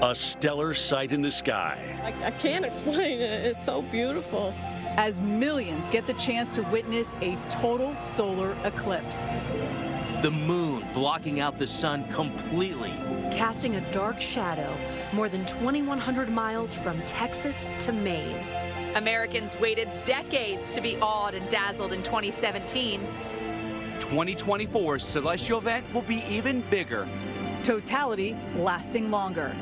A stellar sight in the sky. I can't explain it. It's so beautiful. As millions get the chance to witness a total solar eclipse. The moon blocking out the sun completely. Casting a dark shadow more than 2,100 miles from Texas to Maine. Americans waited decades to be awed and dazzled in 2017. 2024's celestial event will be even bigger. Totality lasting longer.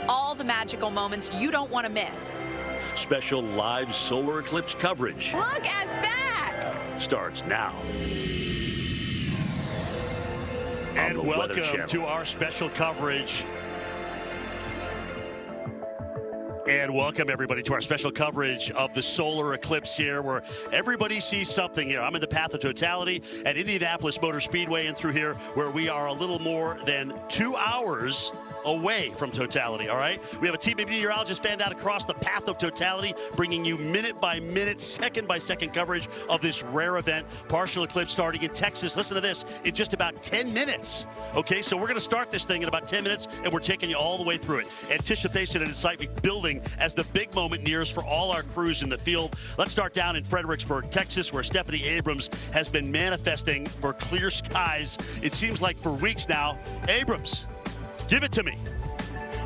All the magical moments you don't want to miss. Special live solar eclipse coverage Look at that! starts now. And On the Weather welcome Channel. to our special coverage. And welcome, everybody, to our special coverage of the solar eclipse here, where everybody sees something here. I'm in the path of totality at Indianapolis Motor Speedway and through here, where we are a little more than 2 hours away from totality, all right? We have a team of meteorologists fanned out across the path of totality, bringing you minute-by-minute, second-by-second coverage of this rare event. Partial eclipse starting in Texas. Listen to this, in just about 10 minutes. Okay, so we're going to start this thing in about 10 minutes, and we're taking you all the way through it. Anticipation and excitement building as the big moment nears for all our crews in the field. Let's start down in Fredericksburg, Texas, where Stephanie Abrams has been manifesting for clear skies, it seems like for weeks now. Abrams, give it to me.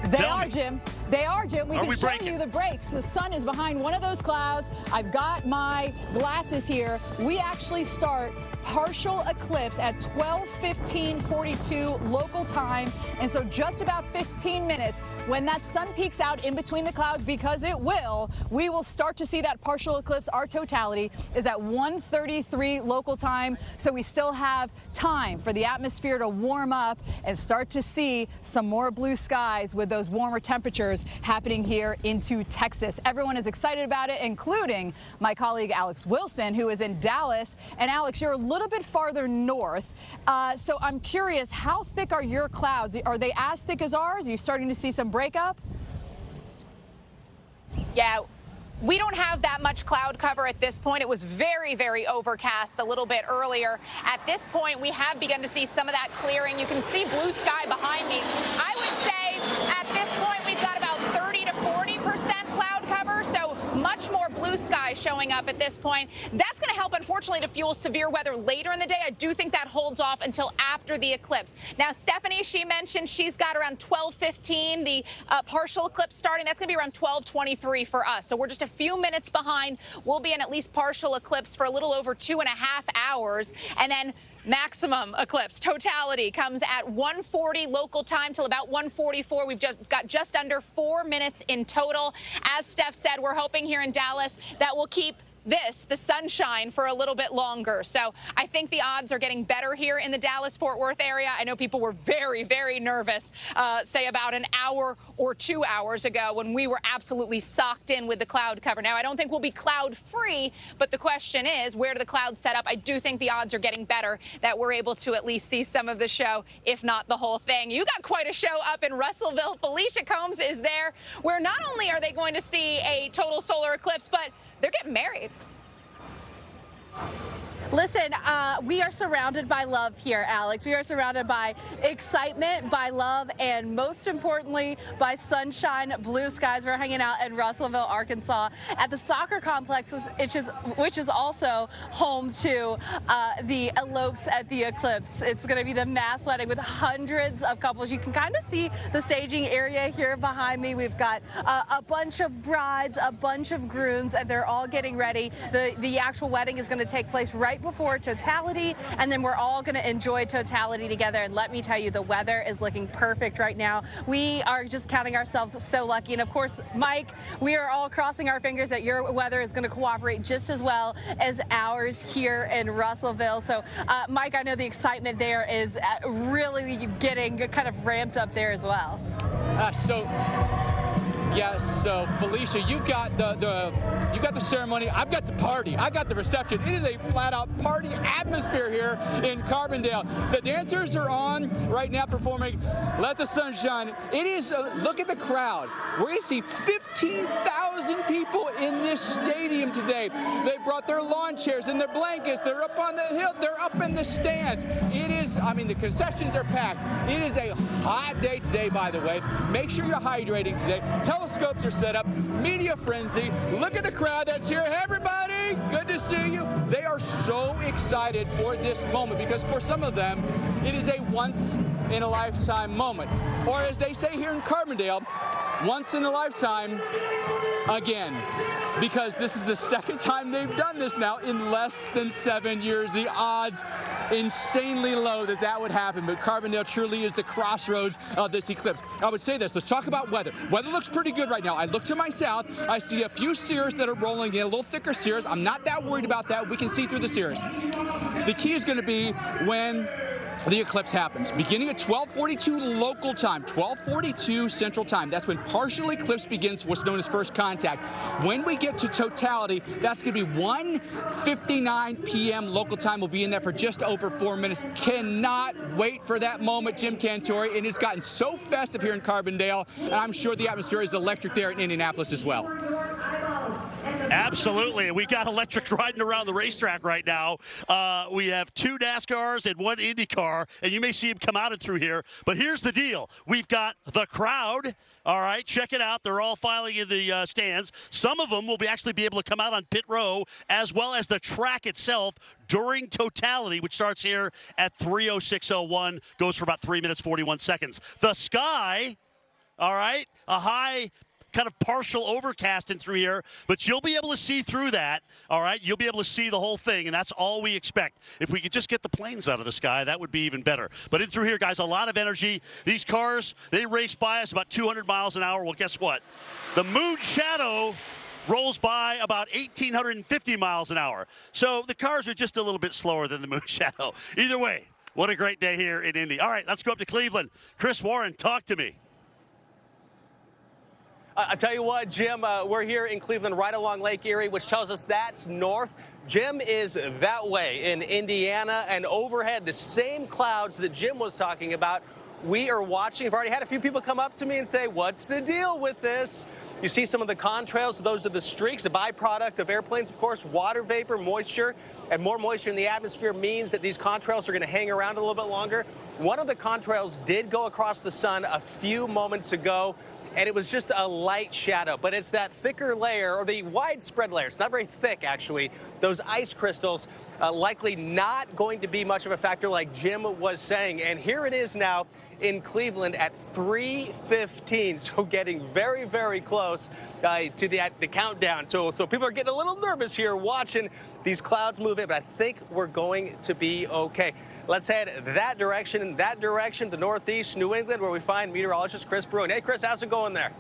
They are, Jim. They are, Jim. We Are can we show breaking? you the breaks. The sun is behind one of those clouds. I've got my glasses here. We actually start partial eclipse at 12:15:42 local time. And so just about 15 minutes, when that sun peeks out in between the clouds, because it will, we will start to see that partial eclipse. Our totality is at 1:33 local time. So we still have time for the atmosphere to warm up and start to see some more blue skies with those warmer temperatures happening here into Texas. Everyone is excited about it, including my colleague Alex Wilson, who is in Dallas. And Alex, you're a little bit farther north. So I'm curious, how thick are your clouds? Are they as thick as ours? Are you starting to see some breakup? Yeah. We don't have that much cloud cover at this point. It was very, very overcast a little bit earlier. At this point, we have begun to see some of that clearing. You can see blue sky behind me. I would say at this point, we've got about 30 to 40% cloud cover, so much more blue sky showing up at this point. That's going to help, unfortunately, to fuel severe weather later in the day. I do think that holds off until after the eclipse. Now, Stephanie, she mentioned she's got around 12:15, the partial eclipse starting. That's going to be around 12:23 for us. So we're just a few minutes behind. We'll be in at least partial eclipse for a little over 2.5 hours. And then maximum eclipse totality comes at 1:40 local time till about 1:44. We've just got just under 4 minutes in total. As Steph said, we're hoping here in Dallas that we'll keep the sunshine for a little bit longer. So I think the odds are getting better here in the Dallas-Fort Worth area. I know people were very, very nervous, say about an hour or 2 hours ago when we were absolutely socked in with the cloud cover. Now, I don't think we'll be cloud-free, but the question is, where do the clouds set up? I do think the odds are getting better that we're able to at least see some of the show, if not the whole thing. You got quite a show up in Russellville. Felicia Combs is there, where not only are they going to see a total solar eclipse, but they're getting married. Listen, we are surrounded by love here, Alex. We are surrounded by excitement, by love, and most importantly, by sunshine, blue skies. We're hanging out in Russellville, Arkansas, at the soccer complex, which is also home to the elopes at the eclipse. It's going to be the mass wedding with hundreds of couples. You can kind of see the staging area here behind me. We've got a bunch of brides, a bunch of grooms, and they're all getting ready. The actual wedding is going to take place right before totality, and then we're all going to enjoy totality together. And let me tell you, the weather is looking perfect right now. We are just counting ourselves so lucky. And of course, Mike, we are all crossing our fingers that your weather is going to cooperate just as well as ours here in Russellville. So Mike, I know the excitement there is really getting kind of ramped up there as well. Yes, so Felicia, you've got the ceremony, I've got the party, I've got the reception. It is a flat-out party atmosphere here in Carbondale. The dancers are on right now performing Let the Sun Shine. It is, look at the crowd. We're going to see 15,000 people in this stadium today. They brought their lawn chairs and their blankets. They're up on the hill. They're up in the stands. It is, I mean, the concessions are packed. It is a hot day today, by the way. Make sure you're hydrating today. Telescopes are set up. Media frenzy. Look at the crowd that's here. Hey, everybody, good to see you. They are so excited for this moment because for some of them, it is a once-in-a-lifetime moment. Or as they say here in Carbondale, once in a lifetime again, because this is the second time they've done this now in less than 7 years. The odds insanely low that that would happen, but Carbondale truly is the crossroads of this eclipse. I would say this, let's talk about weather. Weather looks pretty good right now. I look to my south, I see a few cirrus that are rolling in, a little thicker cirrus. I'm not that worried about that. We can see through the cirrus. The key is going to be when the eclipse happens, beginning at 12:42 local time, 12:42 Central Time. That's when partial eclipse begins, what's known as first contact. When we get to totality, that's going to be 1:59 p.m. local time. We'll be in there for just over 4 minutes. Cannot wait for that moment, Jim Cantori. And it's gotten so festive here in Carbondale, and I'm sure the atmosphere is electric there in Indianapolis as well. Absolutely. We got electric riding around the racetrack right now. We have 2 NASCARs and 1 IndyCar, and you may see them come out and through here. But here's the deal. We've got the crowd. All right, check it out. They're all filing in the stands. Some of them will actually be able to come out on pit row, as well as the track itself during totality, which starts here at 3:06:01, goes for about 3 minutes, 41 seconds. The sky, all right, a high kind of partial overcasting through here, but you'll be able to see through that, all right? You'll be able to see the whole thing, and that's all we expect. If we could just get the planes out of the sky, that would be even better. But in through here, guys, a lot of energy. These cars, they race by us about 200 miles an hour. Well, guess what? The moon shadow rolls by about 1,850 miles an hour. So the cars are just a little bit slower than the moon shadow. Either way, what a great day here in Indy. All right, let's go up to Cleveland. Chris Warren, talk to me. I tell you what, Jim, we're here in Cleveland right along Lake Erie, which tells us that's north. Jim is that way in Indiana, and overhead, the same clouds that Jim was talking about, we are watching. I've already had a few people come up to me and say, what's the deal with this? You see some of the contrails, those are the streaks, a byproduct of airplanes, of course, water vapor, moisture, and more moisture in the atmosphere means that these contrails are going to hang around a little bit longer. One of the contrails did go across the sun a few moments ago, and it was just a light shadow, but it's that thicker layer, or the widespread layer. It's not very thick, actually. Those ice crystals likely not going to be much of a factor like Jim was saying. And here it is now in Cleveland at 3:15, so getting very, very close to the countdown. So people are getting a little nervous here watching these clouds move in, but I think we're going to be okay. Let's head that direction, the northeast New England, where we find meteorologist Chris Bruin. Hey, Chris, how's it going there?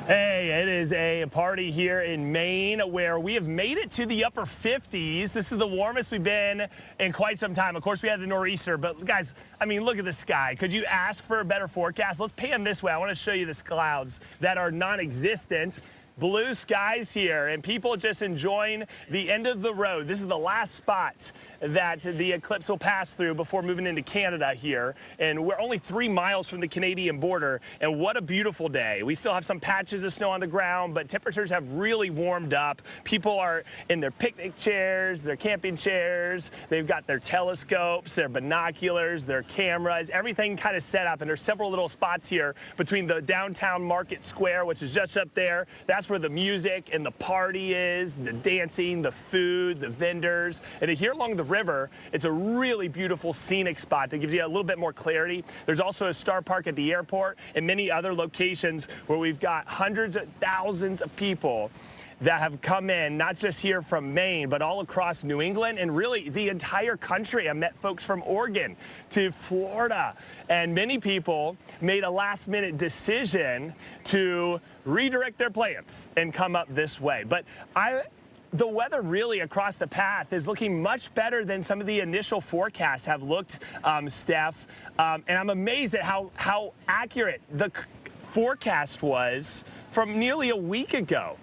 Hey, it is a party here in Maine where we have made it to the upper 50s. This is the warmest we've been in quite some time. Of course, we had the nor'easter, but guys, I mean, look at the sky. Could you ask for a better forecast? Let's pan this way. I want to show you the clouds that are non-existent. Blue skies here, and people just enjoying the end of the road. This is the last spot that the eclipse will pass through before moving into Canada here. And we're only 3 miles from the Canadian border, and what a beautiful day. We still have some patches of snow on the ground, but temperatures have really warmed up. People are in their picnic chairs, their camping chairs. They've got their telescopes, their binoculars, their cameras, everything kind of set up. And there's several little spots here between the downtown market square, which is just up there. That's where the music and the party is, the dancing, the food, the vendors. And here along the river, it's a really beautiful scenic spot that gives you a little bit more clarity. There's also a Star Park at the airport and many other locations where we've got hundreds of thousands of people that have come in, not just here from Maine, but all across New England and really the entire country. I met folks from Oregon to Florida, and many people made a last-minute decision to redirect their plans and come up this way. But the weather really across the path is looking much better than some of the initial forecasts have looked, Steph. And I'm amazed at how accurate forecast was from nearly a week ago.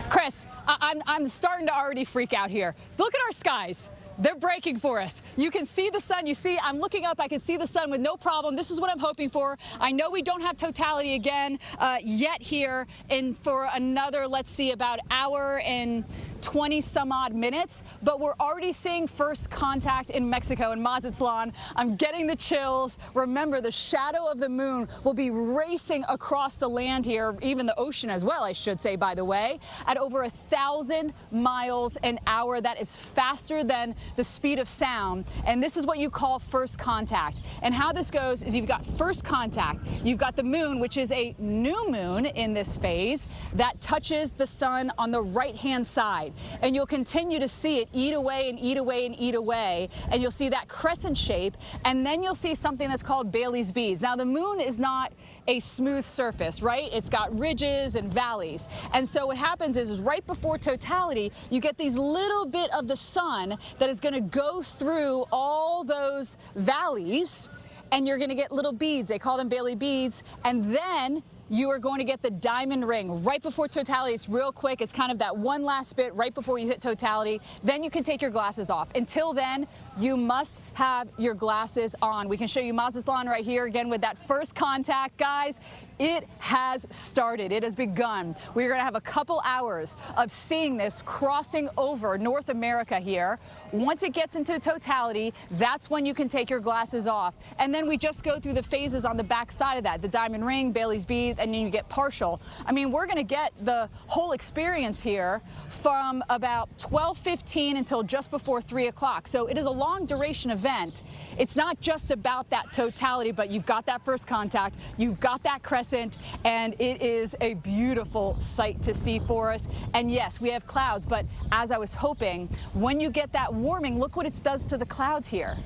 Chris, I'm starting to already freak out here. Look at our skies. They're breaking for us. You can see the sun. You see, I'm looking up. I can see the sun with no problem. This is what I'm hoping for. I know we don't have totality again yet here, and for another, let's see, about hour and 20 some odd minutes, but we're already seeing first contact in Mexico in Mazatlan. I'm getting the chills. Remember, the shadow of the moon will be racing across the land here, even the ocean as well, I should say, by the way, at over 1,000 miles an hour. That is faster than the speed of sound, and this is what you call first contact. And how this goes is you've got first contact, you've got the moon, which is a new moon in this phase that touches the sun on the right-hand side. And you'll continue to see it eat away and eat away and eat away, and you'll see that crescent shape, and then you'll see something that's called Bailey's beads. Now, the moon is not a smooth surface, right? It's got ridges and valleys. And so what happens is right before totality, you get these little bit of the sun that is going to go through all those valleys, and you're going to get little beads. They call them Bailey beads. And then you are going to get the diamond ring right before totality. It's real quick. It's kind of that one last bit right before you hit totality. Then you can take your glasses off. Until then, you must have your glasses on. We can show you Mazatlan right here again with that first contact. Guys, it has started. It has begun. We're going to have a couple hours of seeing this crossing over North America here. Once it gets into totality, that's when you can take your glasses off. And then we just go through the phases on the back side of that, the diamond ring, Bailey's beads, and then you get partial. I mean, we're going to get the whole experience here from about 12:15 until just before 3 o'clock. So it is a long duration event. It's not just about that totality, but you've got that first contact, you've got that crescent, and it is a beautiful sight to see for us. And yes, we have clouds, but as I was hoping, when you get that warming, look what it does to the clouds here.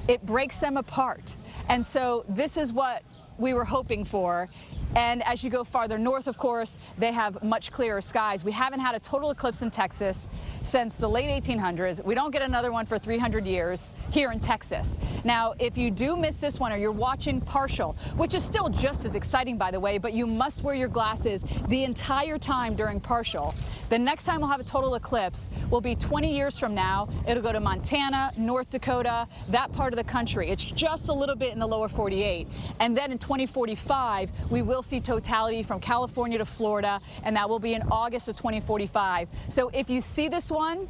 It breaks them apart. And so this is what we were hoping for. And as you go farther north, of course, they have much clearer skies. We haven't had a total eclipse in Texas since the late 1800s. We don't get another one for 300 years here in Texas. Now, if you do miss this one or you're watching partial, which is still just as exciting, by the way, but you must wear your glasses the entire time during partial. The next time we'll have a total eclipse will be 20 years from now. It'll go to Montana, North Dakota, that part of the country. It's just a little bit in the lower 48. And then in 2045, we will see totality from California to Florida, and that will be in August of 2045. So if you see this one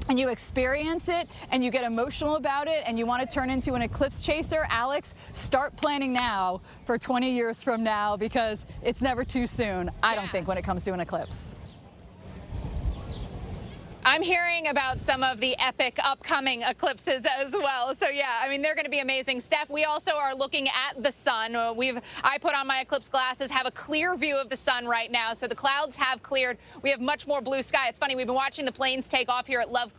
and you experience it and you get emotional about it and you want to turn into an eclipse chaser, Alex, start planning now for 20 years from now, because it's never too soon, I don't think, when it comes to an eclipse. I'm hearing about some of the epic upcoming eclipses as well. So yeah, I mean, they're going to be amazing. Steph, we also are looking at the sun. I put on my eclipse glasses, have a clear view of the sun right now. So the clouds have cleared. We have much more blue sky. It's funny, we've been watching the planes take off here at Love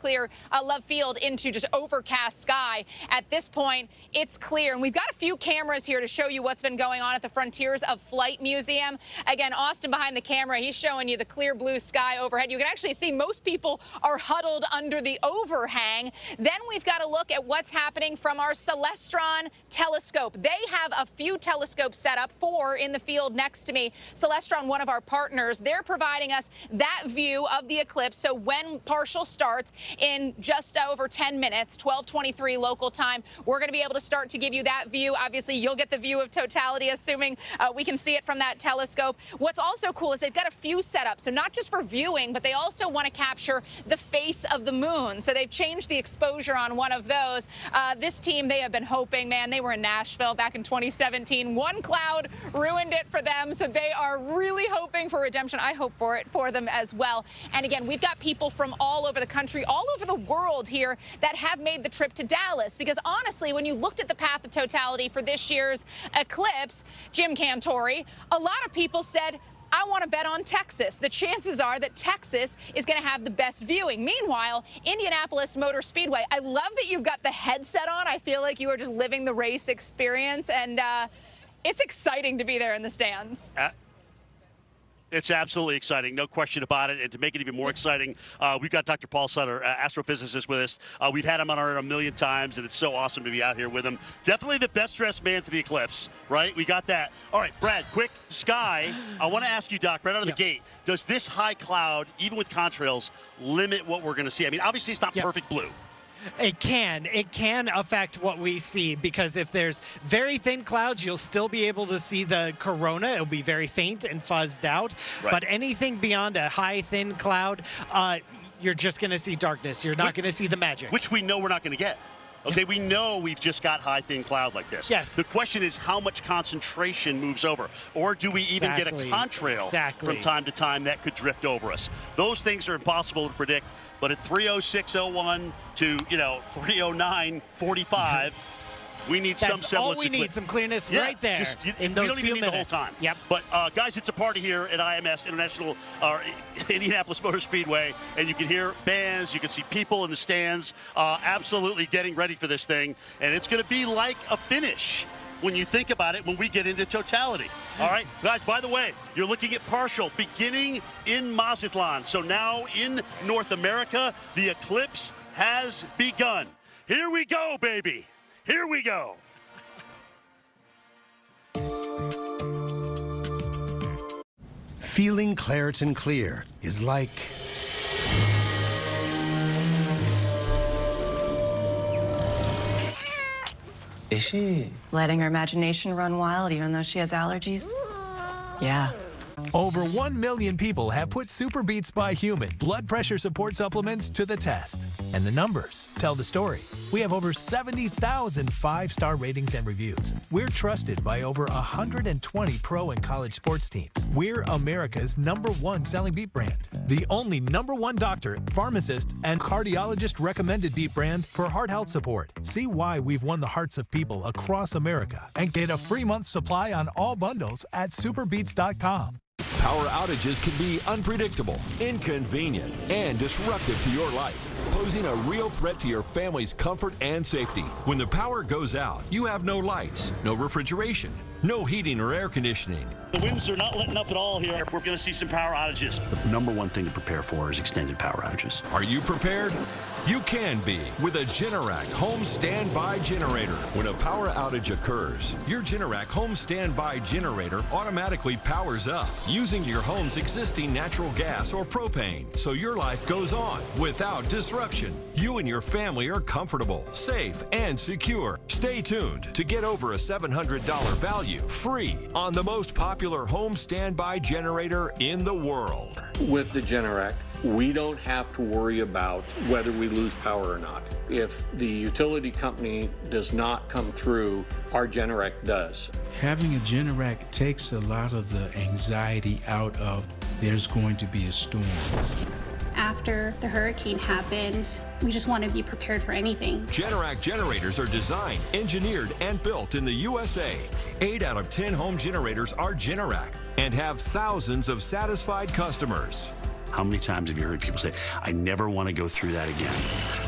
Field into just overcast sky. At this point, it's clear. And we've got a few cameras here to show you what's been going on at the Frontiers of Flight Museum. Again, Austin behind the camera, he's showing you the clear blue sky overhead. You can actually see most people are huddled under the overhang. Then we've got to look at what's happening from our Celestron telescope. They have a few telescopes set up, 4 in the field next to me. Celestron, one of our partners, they're providing us that view of the eclipse. So when partial starts in just over 10 minutes, 12:23 local time, we're going to be able to start to give you that view. Obviously, you'll get the view of totality, assuming we can see it from that telescope. What's also cool is they've got a few set up. So not just for viewing, but they also want to capture the face of the moon. So they've changed the exposure on one of those. This team, they have been hoping, man, they were in Nashville back in 2017. One cloud ruined it for them. So they are really hoping for redemption. I hope for it for them as well. And again, we've got people from all over the country, all over the world here that have made the trip to Dallas. Because honestly, when you looked at the path of totality for this year's eclipse, Jim Cantori, a lot of people said, I want to bet on Texas. The chances are that Texas is going to have the best viewing. Meanwhile, Indianapolis Motor Speedway, I love that you've got the headset on. I feel like you are just living the race experience, and it's exciting to be there in the stands. It's absolutely exciting, no question about it. And to make it even more exciting, we've got Dr. Paul Sutter, astrophysicist, with us. We've had him on our air a million times, and it's so awesome to be out here with him. Definitely the best-dressed man for the eclipse, right? We got that. All right, Brad, quick, sky. I want to ask you, Doc, right out of the gate, does this high cloud, even with contrails, limit what we're going to see? I mean, obviously it's not perfect blue. It can affect what we see, because if there's very thin clouds, you'll still be able to see the corona. It'll be very faint and fuzzed out. Right. But anything beyond a high, thin cloud, you're just going to see darkness. You're not going to see the magic. Which we know we're not going to get. Okay, we know we've just got high, thin cloud like this. Yes. The question is how much concentration moves over, or do we even get a contrail from time to time that could drift over us? Those things are impossible to predict, but at 306.01 to, 309.45, we need some semblance That's all we need, some clearness right there in those we don't few even need minutes. the whole time. Yep. But, guys, it's a party here at IMS, Indianapolis Motor Speedway, and you can hear bands, you can see people in the stands absolutely getting ready for this thing, and it's going to be like a finish when you think about it when we get into totality. All right, guys, by the way, you're looking at partial beginning in Mazatlan. So now in North America, the eclipse has begun. Here we go, baby. Here we go. Feeling Claritin Clear is like... Is she letting her imagination run wild even though she has allergies? Yeah. Over 1 million people have put Super Beats by Human blood pressure support supplements to the test. And the numbers tell the story. We have over 70,000 5-star ratings and reviews. We're trusted by over 120 pro and college sports teams. We're America's #1 selling beet brand. The only #1 doctor, pharmacist, and cardiologist recommended beet brand for heart health support. See why we've won the hearts of people across America and get a free month supply on all bundles at superbeats.com. Power outages can be unpredictable, inconvenient, and disruptive to your life, posing a real threat to your family's comfort and safety. When the power goes out, you have no lights, no refrigeration, no heating or air conditioning. The winds are not letting up at all here. We're going to see some power outages. The #1 thing to prepare for is extended power outages. Are you prepared? You can be with a Generac home standby generator. When a power outage occurs, your Generac home standby generator automatically powers up using your home's existing natural gas or propane, so your life goes on without disruption. You and your family are comfortable, safe, and secure. Stay tuned to get over a $700 value free on the most popular home standby generator in the world. With the Generac, we don't have to worry about whether we lose power or not. If the utility company does not come through, our Generac does. Having a Generac takes a lot of the anxiety out of there's going to be a storm. After the hurricane happened, we just want to be prepared for anything. Generac generators are designed, engineered, and built in the USA. 8 out of 10 home generators are Generac and have thousands of satisfied customers. How many times have you heard people say, I never want to go through that again?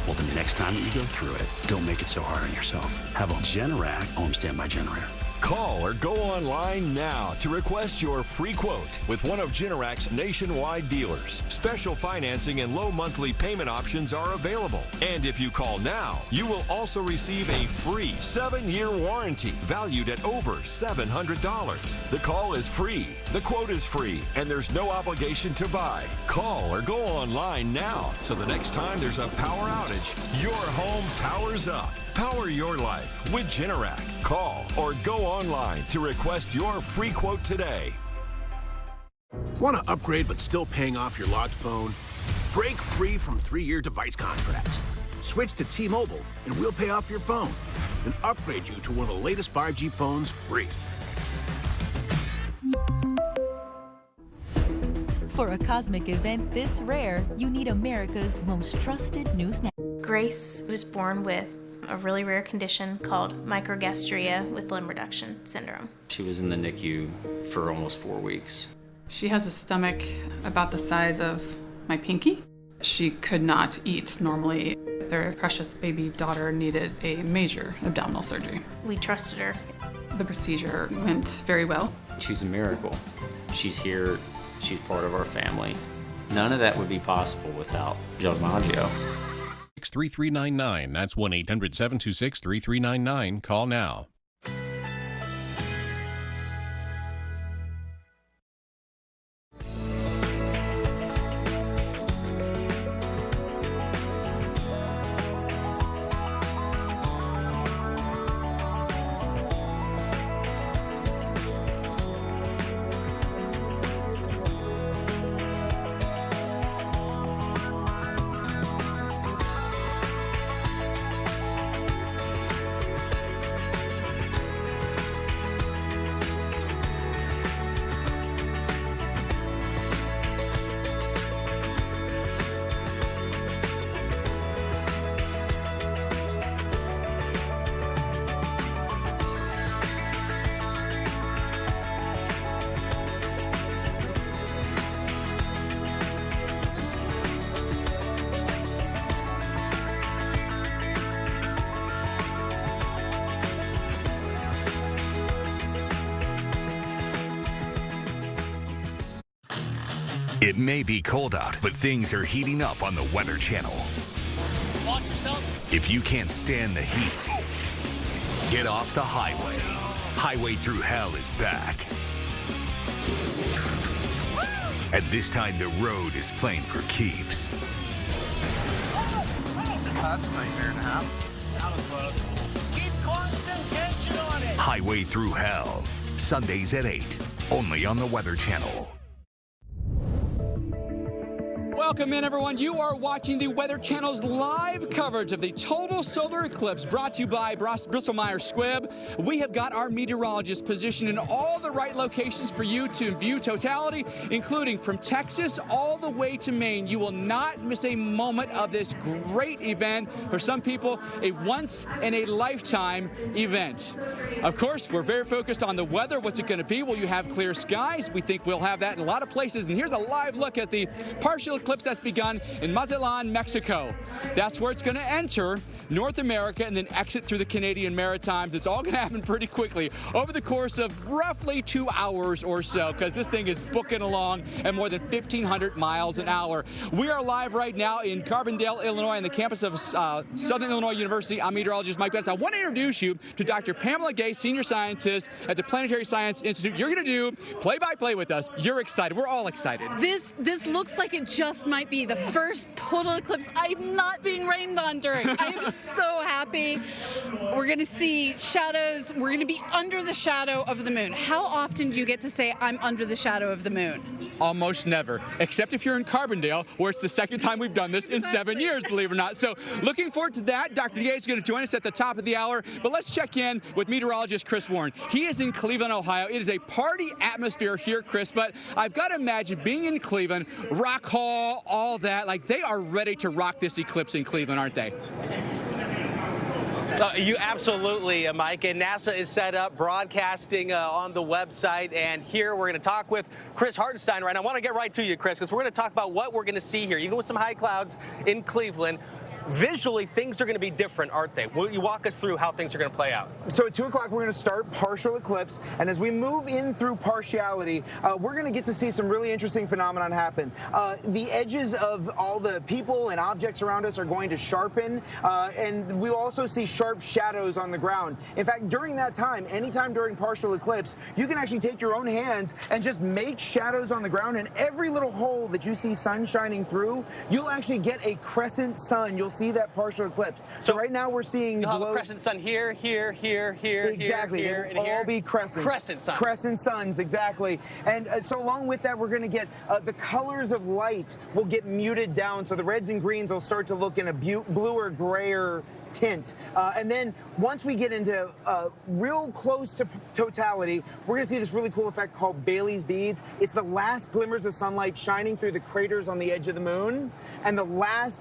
Well, the next time that you go through it, don't make it so hard on yourself. Have a Generac home standby generator. Call or go online now to request your free quote with one of Generac's nationwide dealers. Special financing and low monthly payment options are available. And if you call now, you will also receive a free 7-year warranty valued at over $700. The call is free, the quote is free, and there's no obligation to buy. Call or go online now so the next time there's a power outage, your home powers up. Power your life with Generac. Call or go online to request your free quote today. Want to upgrade but still paying off your locked phone? Break free from 3-year device contracts. Switch to T-Mobile and we'll pay off your phone and upgrade you to one of the latest 5G phones free. For a cosmic event this rare, you need America's most trusted news network. Grace was born with a really rare condition called microgastritis with limb reduction syndrome. She was in the NICU for almost 4 weeks. She has a stomach about the size of my pinky. She could not eat normally. Their precious baby daughter needed a major abdominal surgery. We trusted her. The procedure went very well. She's a miracle. She's here. She's part of our family. None of that would be possible without Joe DiMaggio. 3399. That's 1-800-726-3399. Call now. It may be cold out, but things are heating up on the Weather Channel. Watch yourself. If you can't stand the heat, get off the highway. Highway Through Hell is back. At this time, the road is playing for keeps. That's a nightmare and a half. That was close. Keep constant tension on it. Highway Through Hell, Sundays at 8, only on the Weather Channel. Welcome in, everyone. You are watching the Weather Channel's live coverage of the Total Solar Eclipse, brought to you by Bristol-Myers Squibb. We have got our meteorologists positioned in all the right locations for you to view totality, including from Texas all the way to Maine. You will not miss a moment of this great event. For some people, a once-in-a-lifetime event. Of course, we're very focused on the weather. What's it going to be? Will you have clear skies? We think we'll have that in a lot of places. And here's a live look at the partial eclipse that's begun in Mazatlan, Mexico. That's where it's going to enter North America and then exit through the Canadian Maritimes. It's all going to happen pretty quickly over the course of roughly 2 hours or so, because this thing is booking along at more than 1,500 miles an hour. We are live right now in Carbondale, Illinois, on the campus of Southern Illinois University. I'm meteorologist Mike Betts. I want to introduce you to Dr. Pamela Gay, senior scientist at the Planetary Science Institute. You're going to do play-by-play with us. You're excited. We're all excited. This looks like it just might be the first total eclipse I'm not being rained on during. I am so happy. We're going to see shadows. We're going to be under the shadow of the moon. How often do you get to say, I'm under the shadow of the moon? Almost never, except if you're in Carbondale, where it's the second time we've done this in 7 years, believe it or not. So looking forward to that. Dr. Gay is going to join us at the top of the hour, but let's check in with meteorologist Chris Warren. He is in Cleveland, Ohio. It is a party atmosphere here, Chris, but I've got to imagine being in Cleveland, Rock Hall, all that, like they are ready to rock this eclipse in Cleveland, aren't they? You absolutely, Mike. And NASA is set up broadcasting on the website. And here we're going to talk with Chris Hartenstein right now. I want to get right to you, Chris, because we're going to talk about what we're going to see here, even with some high clouds in Cleveland. Visually, things are going to be different, aren't they? Will you walk us through how things are going to play out? So at 2 o'clock, we're going to start partial eclipse. And as we move in through partiality, we're going to get to see some really interesting phenomenon happen. The edges of all the people and objects around us are going to sharpen. And we'll also see sharp shadows on the ground. In fact, during that time, anytime during partial eclipse, you can actually take your own hands and just make shadows on the ground. And every little hole that you see sun shining through, you'll actually get a crescent sun. You'll see that partial eclipse. So right now we're seeing the crescent sun here, here, here, here, exactly. Here, They will all be crescents. Crescent suns. Crescent suns, exactly. And so along with that, we're going to get the colors of light will get muted down. So the reds and greens will start to look in a bluer, grayer tint. And then once we get into real close to totality, we're going to see this really cool effect called Bailey's beads. It's the last glimmers of sunlight shining through the craters on the edge of the moon. And the last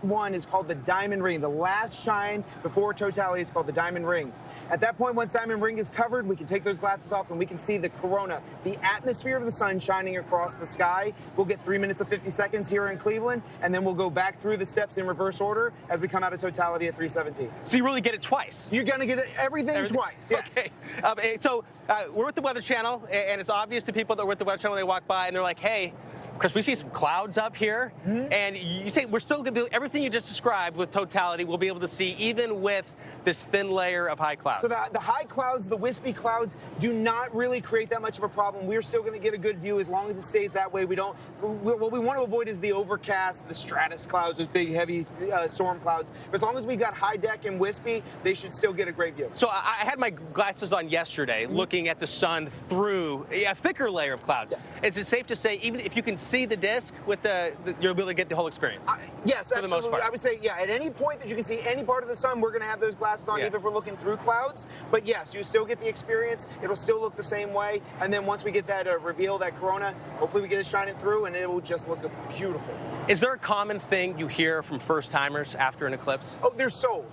one is called the diamond ring. The last shine before totality is called the diamond ring. At that point, once diamond ring is covered, we can take those glasses off and we can see the corona, the atmosphere of the sun shining across the sky. We'll get 3 minutes of 50 seconds here in Cleveland, and then we'll go back through the steps in reverse order as we come out of totality at 3:17. So you really get it twice? You're going to get everything twice, yes. Okay. So we're with the Weather Channel, and it's obvious to people that are with the Weather Channel when they walk by, and they're like, hey, Chris, we see some clouds up here, and you say we're still going to do everything you just described with totality. We'll be able to see even with this thin layer of high clouds. So the high clouds, the wispy clouds, do not really create that much of a problem. We're still going to get a good view as long as it stays that way. What we want to avoid is the overcast, the stratus clouds, those big, heavy storm clouds. But as long as we've got high deck and wispy, they should still get a great view. So I had my glasses on yesterday, looking at the sun through a thicker layer of clouds. Yeah. Is it safe to say, even if you can see the disk, with you'll be able to get the whole experience? Yes, for absolutely. The most part. I would say, yeah, at any point that you can see any part of the sun, we're going to have those glasses on, even if we're looking through clouds. But yes, you still get the experience. It'll still look the same way. And then once we get that reveal, that corona, hopefully we get it shining through, and it will just look beautiful. Is there a common thing you hear from first-timers after an eclipse? Oh, they're sold.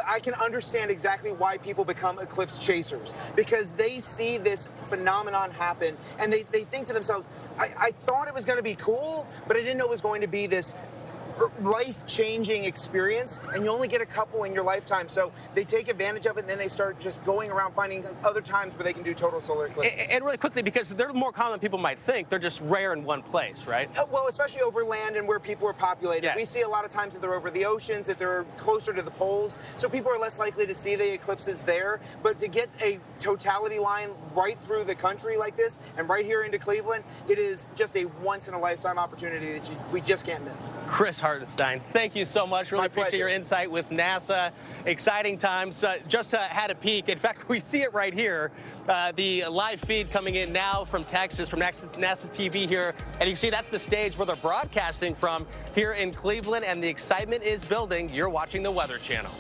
I can understand exactly why people become eclipse chasers, because they see this phenomenon happen, and they think to themselves, I thought it was going to be cool, but I didn't know it was going to be this life-changing experience, and you only get a couple in your lifetime. So they take advantage of it, and then they start just going around finding other times where they can do total solar eclipses. And really quickly, because they're more common than people might think, they're just rare in one place, right? Well, especially over land and where people are populated. Yes. We see a lot of times that they're over the oceans, that they're closer to the poles, so people are less likely to see the eclipses there. But to get a totality line right through the country like this, and right here into Cleveland, it is just a once-in-a-lifetime opportunity that we just can't miss. Chris Hartenstein, thank you so much. Really appreciate your insight with NASA. Exciting times. Just had a peek. In fact, we see it right here. The live feed coming in now from Texas, from NASA TV here. And you can see that's the stage where they're broadcasting from here in Cleveland. And the excitement is building. You're watching the Weather Channel.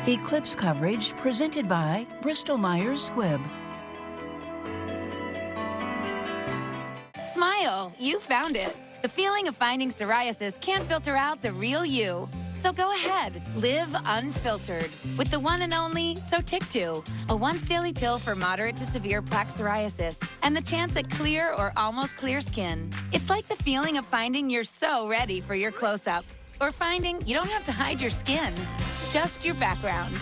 Eclipse coverage presented by Bristol-Myers Squibb. Smile, you found it. The feeling of finding psoriasis can't filter out the real you. So go ahead, live unfiltered with the one and only Sotyktu, a once-daily pill for moderate to severe plaque psoriasis and the chance at clear or almost clear skin. It's like the feeling of finding you're so ready for your close-up, or finding you don't have to hide your skin, just your background.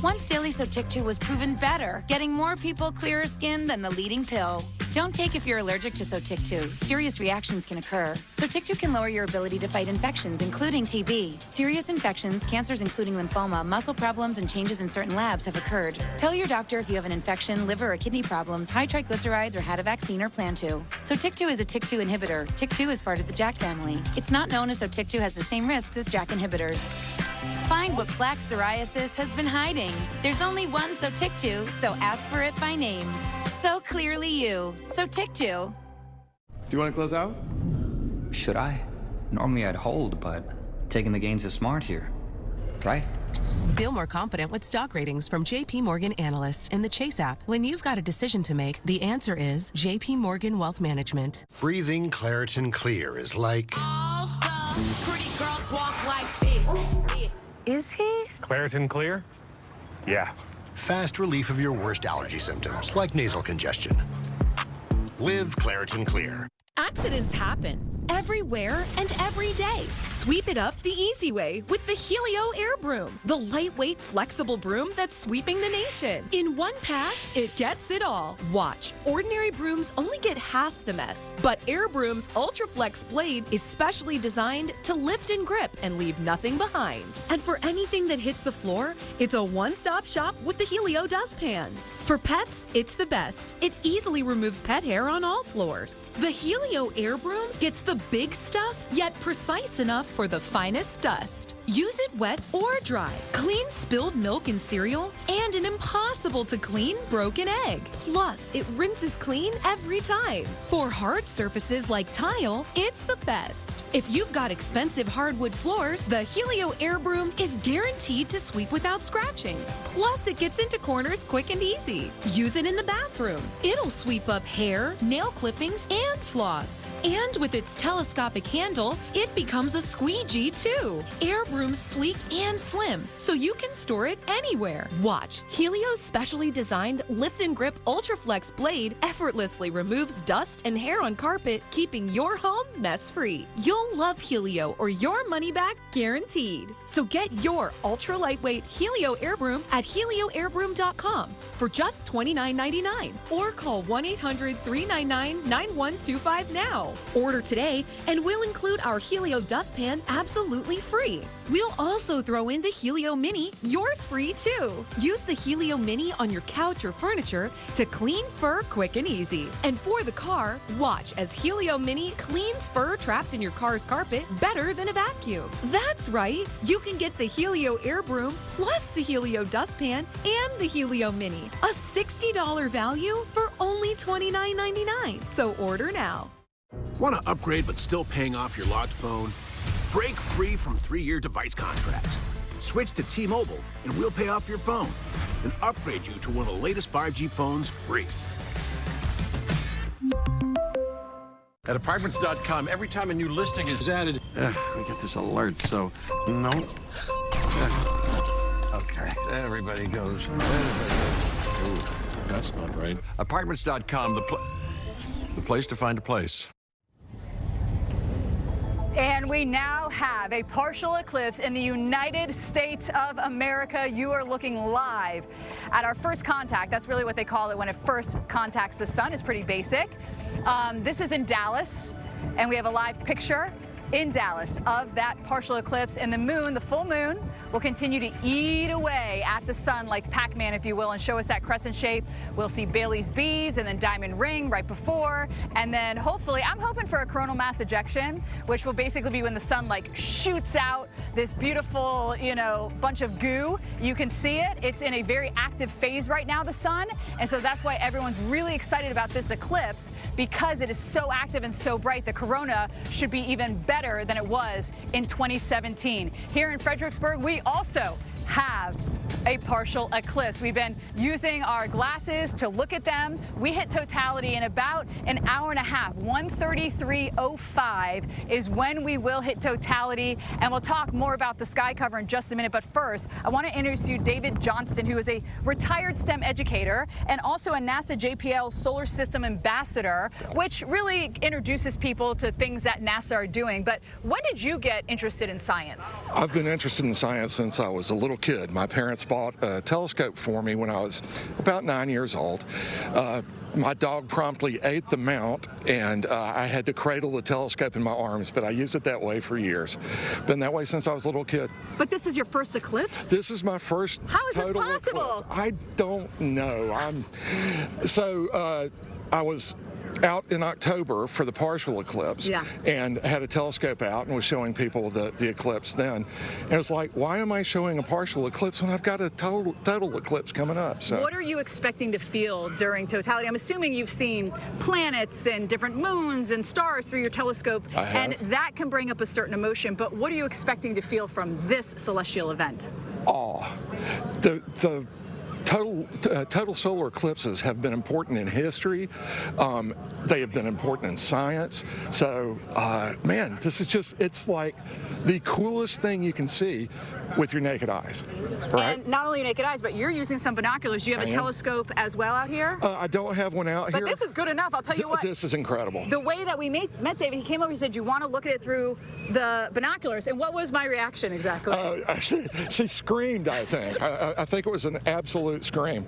Once daily Sotyktu was proven better, getting more people clearer skin than the leading pill. Don't take if you're allergic to Sotyktu. Serious reactions can occur. Sotyktu can lower your ability to fight infections, including TB. Serious infections, cancers including lymphoma, muscle problems, and changes in certain labs have occurred. Tell your doctor if you have an infection, liver or kidney problems, high triglycerides, or had a vaccine or plan to. Sotyktu is a TYK2 inhibitor. TYK2 is part of the JAK family. It's not known if Sotyktu has the same risks as JAK inhibitors. Find what plaque psoriasis has been hiding. There's only one Sotyktu, so ask for it by name. So clearly you. Sotyktu. Do you want to close out? Should I? Normally I'd hold, but taking the gains is smart here, right? Feel more confident with stock ratings from JP Morgan analysts in the Chase app. When you've got a decision to make, the answer is JP Morgan Wealth Management. Breathing Claritin Clear is like... Pretty girls walk like this. Is he? Claritin Clear? Yeah. Fast relief of your worst allergy symptoms, like nasal congestion. Live Claritin Clear. Accidents happen everywhere and every day. Sweep it up the easy way with the Helio Air Broom, the lightweight, flexible broom that's sweeping the nation. In one pass, it gets it all. Watch, ordinary brooms only get half the mess, but Air Broom's UltraFlex blade is specially designed to lift and grip and leave nothing behind. And for anything that hits the floor, it's a one-stop shop with the Helio Dustpan. For pets, it's the best. It easily removes pet hair on all floors. The Helio Air Broom gets the big stuff, yet precise enough for the finest dust. Use it wet or dry. Clean spilled milk and cereal, and an impossible to clean broken egg. Plus, it rinses clean every time. For hard surfaces like tile, it's the best. If you've got expensive hardwood floors, the Helio Air Broom is guaranteed to sweep without scratching. Plus, it gets into corners quick and easy. Use it in the bathroom. It'll sweep up hair, nail clippings, and floss. And with its telescopic handle, it becomes a squeegee too. Air Broom's sleek and slim, so you can store it anywhere. Watch, Helio's specially designed lift and grip Ultraflex blade effortlessly removes dust and hair on carpet, keeping your home mess-free. You'll love Helio or your money back guaranteed. So get your ultra lightweight Helio Air Broom at helioairbroom.com for just $29.99 or call 1-800-399-9125 now. Order today and we'll include our Helio dustpan absolutely free. We'll also throw in the Helio Mini, yours free too. Use the Helio Mini on your couch or furniture to clean fur quick and easy. And for the car, watch as Helio Mini cleans fur trapped in your car's carpet better than a vacuum. That's right, you can get the Helio Air Broom plus the Helio dustpan and the Helio Mini, a $60 value for only $29.99. So order now. Want to upgrade but still paying off your locked phone? Break free from 3-year device contracts. Switch to T-Mobile and we'll pay off your phone and upgrade you to one of the latest 5G phones free. At Apartments.com, every time a new listing is added, we get this alert, so no. Okay, everybody goes. Ooh, that's not right. Apartments.com, the place to find a place. And we now have a partial eclipse in the United States of America. You are looking live at our first contact. That's really what they call it when it first contacts the sun. It's pretty basic. This is in Dallas, and we have a live picture in Dallas of that partial eclipse, and the moon, the full moon, will continue to eat away at the sun like Pac-Man, if you will, and show us that crescent shape. We'll see Bailey's bees and then diamond ring right before, and then hopefully, I'm hoping for a coronal mass ejection, which will basically be when the sun like shoots out this beautiful, you know, bunch of goo. You can see it. It's in a very active phase right now, the sun, and so that's why everyone's really excited about this eclipse, because it is so active and so bright. The corona should be even better than it was in 2017. Here in Fredericksburg, we also have a partial eclipse. We've been using our glasses to look at them. We hit totality in about an hour and a half. 1:33:05 is when we will hit totality, and we'll talk more about the sky cover in just a minute. But first, I want to introduce you David Johnston, who is a retired STEM educator and also a NASA JPL Solar System Ambassador, which really introduces people to things that NASA are doing. But when did you get interested in science? I've been interested in science since I was a little kid. My parents bought a telescope for me when I was about 9 years old. My dog promptly ate the mount, and I had to cradle the telescope in my arms, but I used it that way for years. Been that way since I was a little kid. But this is your first eclipse? This is my first How is this total possible? eclipse. I don't know. I was out in October for the partial eclipse, and had a telescope out and was showing people the eclipse then. And it was like, why am I showing a partial eclipse when I've got a total eclipse coming up? So, what are you expecting to feel during totality? I'm assuming you've seen planets and different moons and stars through your telescope, and that can bring up a certain emotion, but what are you expecting to feel from this celestial event? Awe. The total solar eclipses have been important in history. They have been important in science. So, man, this is just, it's like the coolest thing you can see with your naked eyes, right? And not only your naked eyes, but you're using some binoculars. You have a telescope as well out here? I don't have one out here. But this is good enough, I'll tell you what. This is incredible. The way that we met David, he came over, he said, you want to look at it through the binoculars. And what was my reaction exactly? She screamed, I think. I think it was an absolute scream.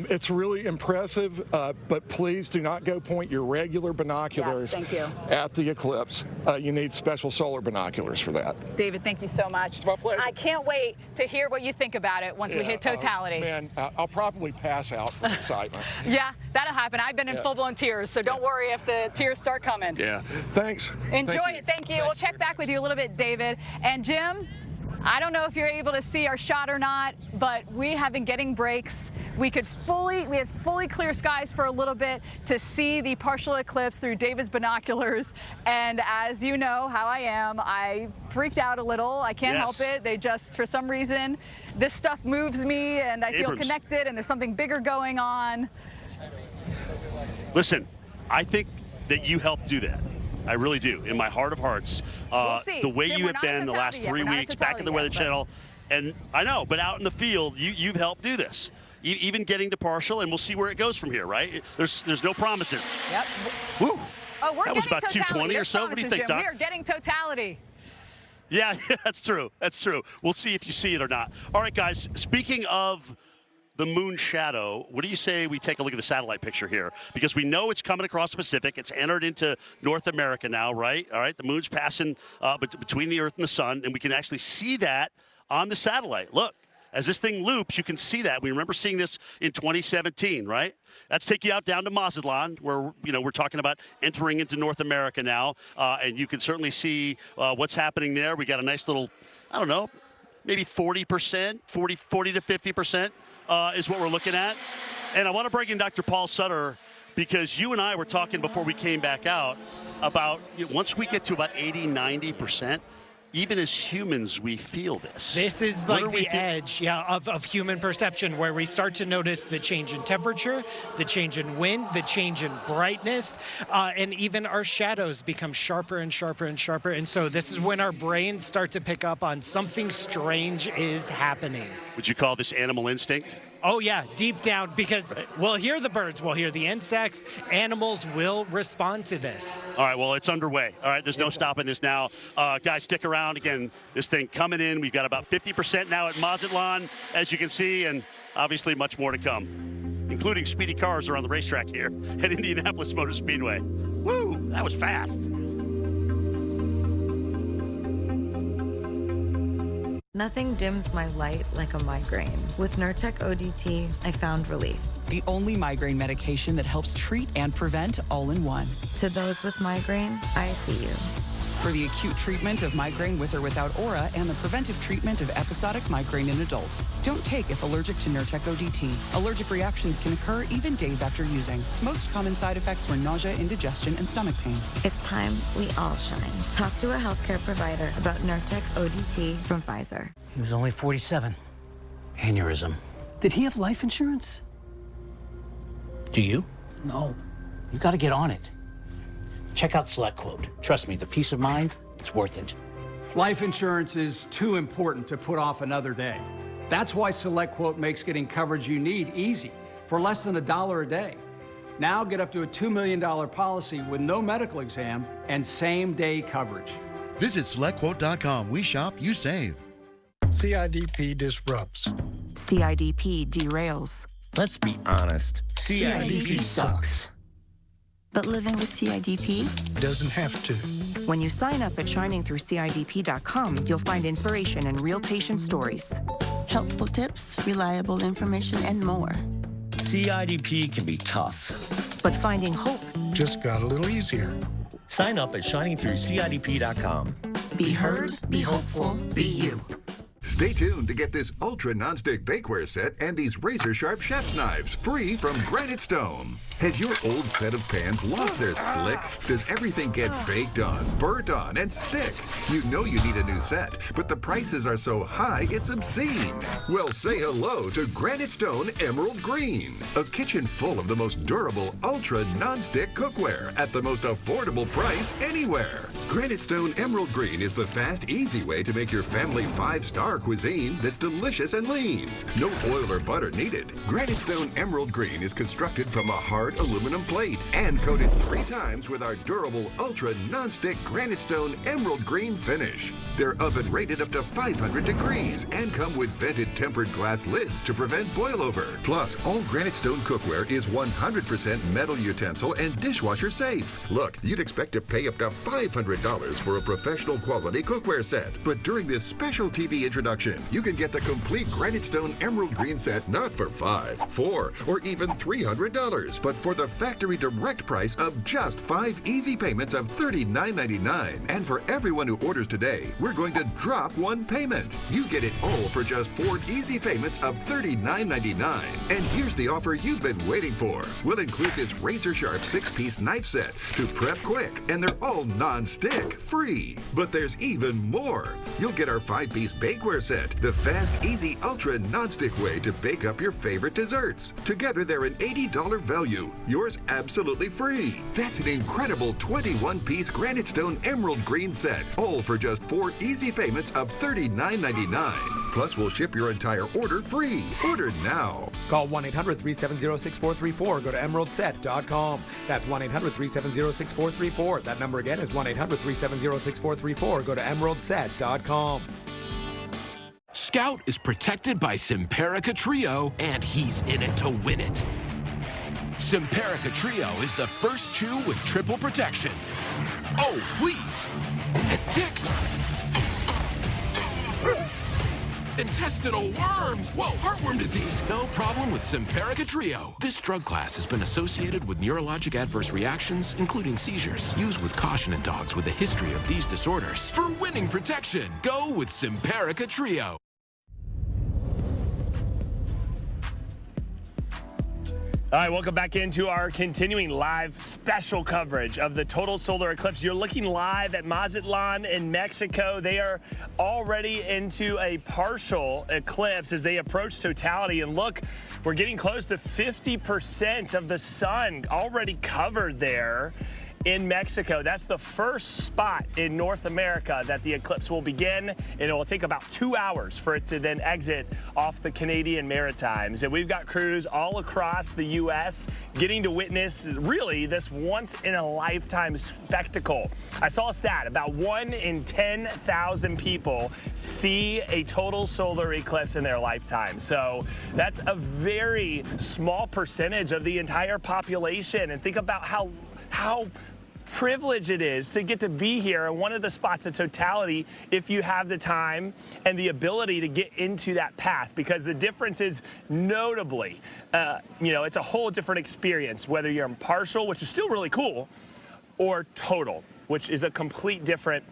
It's really impressive, but please do not go point your regular binoculars at the eclipse. You need special solar binoculars for that. David, thank you so much. It's my pleasure. I can't wait to hear what you think about it once we hit totality. Man, I'll probably pass out from excitement. Yeah, that'll happen. I've been in full-blown tears, so don't worry if the tears start coming. Yeah, thanks. Enjoy it. Thank you. We'll check back with you a little bit, David. And Jim, I don't know if you're able to see our shot or not, but we have been getting breaks. We had fully clear skies for a little bit to see the partial eclipse through David's binoculars. And as you know how I am, I freaked out a little. I can't help it. They just, for some reason, this stuff moves me and I feel connected and there's something bigger going on. Listen, I think that you helped do that. I really do. In my heart of hearts, We'll see. the way Jim, you we're have not been at the last totality 3 yet. We're not at weeks back at the totality Weather yet, Channel, and I know, but out in the field, you've helped do this. Even getting to partial, and we'll see where it goes from here, right? There's no promises. Yep. Woo. Oh, we're That was getting about totality. 220 or There's so. What do you promises, think, Jim. Doc? We are getting totality. Yeah, that's true. That's true. We'll see if you see it or not. All right, guys, speaking of the moon shadow, what do you say we take a look at the satellite picture here? Because we know it's coming across the Pacific. It's entered into North America now, right? All right, the moon's passing between the Earth and the sun, and we can actually see that on the satellite. Look, as this thing loops, you can see that. We remember seeing this in 2017, right? That's take you out down to Mazatlan, where we're talking about entering into North America now, and you can certainly see what's happening there. We got a nice little, I don't know, maybe 40%, 40 to 50% is what we're looking at. And I want to bring in Dr. Paul Sutter, because you and I were talking before we came back out about once we get to about 80, 90%. Even as humans, we feel this. This is like the edge, of human perception, where we start to notice the change in temperature, the change in wind, the change in brightness, and even our shadows become sharper and sharper and sharper. And so this is when our brains start to pick up on something strange is happening. Would you call this animal instinct? Oh, yeah, deep down, because we'll hear the birds, we'll hear the insects, animals will respond to this. All right, well, it's underway. All right, there's no stopping this now. Guys, stick around. Again, this thing coming in. We've got about 50% now at Mazatlan, as you can see, and obviously much more to come, including speedy cars around the racetrack here at Indianapolis Motor Speedway. Woo, that was fast. Nothing dims my light like a migraine. With Nurtec ODT, I found relief. The only migraine medication that helps treat and prevent all in one. To those with migraine, I see you. For the acute treatment of migraine with or without aura and the preventive treatment of episodic migraine in adults. Don't take if allergic to Nurtec ODT. Allergic reactions can occur even days after using. Most common side effects were nausea, indigestion, and stomach pain. It's time we all shine. Talk to a healthcare provider about Nurtec ODT from Pfizer. He was only 47. Aneurysm. Did he have life insurance? Do you? No. You got to get on it. Check out SelectQuote. Trust me, the peace of mind, it's worth it. Life insurance is too important to put off another day. That's why SelectQuote makes getting coverage you need easy, for less than $1 a day. Now get up to a $2 million policy with no medical exam and same-day coverage. Visit SelectQuote.com. We shop, you save. CIDP disrupts. CIDP derails. Let's be honest. CIDP sucks. But living with CIDP doesn't have to. When you sign up at shiningthroughcidp.com, you'll find inspiration and real patient stories. helpful tips, reliable information, and more. CIDP can be tough. But finding hope just got a little easier. Sign up at shiningthroughcidp.com. Be heard, be hopeful, be you. Stay tuned to get this ultra nonstick bakeware set and these razor-sharp chef's knives free from Granite Stone. Has your old set of pans lost their slick? Does everything get baked on, burnt on, and stick? You know you need a new set, but the prices are so high it's obscene. Well, say hello to Granite Stone Emerald Green, a kitchen full of the most durable ultra nonstick cookware at the most affordable price anywhere. Granite Stone Emerald Green is the fast, easy way to make your family 5-star cuisine that's delicious and lean. No oil or butter needed. Granite Stone Emerald Green is constructed from a hard aluminum plate and coated 3 times with our durable ultra non-stick Granite Stone Emerald Green finish. They're oven rated up to 500 degrees and come with vented tempered glass lids to prevent boilover. Plus, all Granite Stone cookware is 100% metal utensil and dishwasher safe. Look, you'd expect to pay up to $500 for a professional quality cookware set, but during this special TV introduction, you can get the complete Granite Stone Emerald Green set not for $5, $4, or even $300, but for the factory direct price of just 5 easy payments of $39.99. And for everyone who orders today, we're going to drop 1 payment. You get it all for just 4 easy payments of $39.99. And here's the offer you've been waiting for. We'll include this razor-sharp 6-piece knife set to prep quick, and they're all non-stick stick free. But there's even more. You'll get our 5-piece bakeware set, the fast, easy, ultra non-stick way to bake up your favorite desserts. Together, they're an $80 value. Yours absolutely free. That's an incredible 21-piece granite stone emerald green set, all for just 4 easy payments of $39.99. Plus, we'll ship your entire order free. Order now. Call 1-800-370-6434. Go to emeraldset.com. That's 1-800-370-6434. That number again is 1-800-370-6434. Go to emeraldset.com. Scout is protected by Simparica Trio, and he's in it to win it. Simparica Trio is the first chew with triple protection. Oh, fleas and ticks. Intestinal worms! Whoa, heartworm disease! No problem with Simparica Trio. This drug class has been associated with neurologic adverse reactions, including seizures. Used with caution in dogs with a history of these disorders. For winning protection, go with Simparica Trio. All right, welcome back into our continuing live special coverage of the Total Solar Eclipse. You're looking live at Mazatlan in Mexico. They are already into a partial eclipse as they approach totality. And look, we're getting close to 50% of the sun already covered there in Mexico. That's the first spot in North America that the eclipse will begin, and it will take about 2 hours for it to then exit off the Canadian Maritimes. And we've got crews all across the U.S. getting to witness really this once-in-a-lifetime spectacle. I saw a stat, about 1 in 10,000 people see a total solar eclipse in their lifetime. So that's a very small percentage of the entire population. And think about how privilege it is to get to be here in one of the spots of totality if you have the time and the ability to get into that path, because the difference is notably, it's a whole different experience, whether you're in partial, which is still really cool, or total, which is a complete different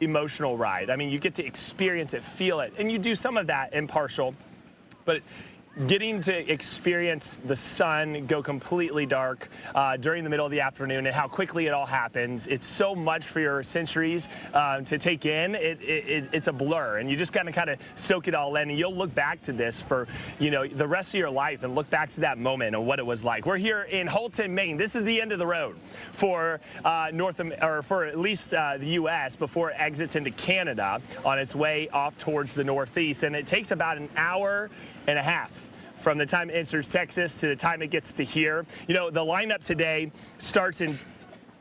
emotional ride. I mean, you get to experience it, feel it, and you do some of that in partial, but getting to experience the sun go completely dark during the middle of the afternoon and how quickly it all happens. It's so much for your sensories to take in. It's a blur, and you just kind of soak it all in, and you'll look back to this for the rest of your life and look back to that moment and what it was like. We're here in Houlton, Maine. This is the end of the road for for at least the U.S. before it exits into Canada on its way off towards the northeast, and it takes about an hour and a half from the time it enters Texas to the time it gets to here. The lineup today starts in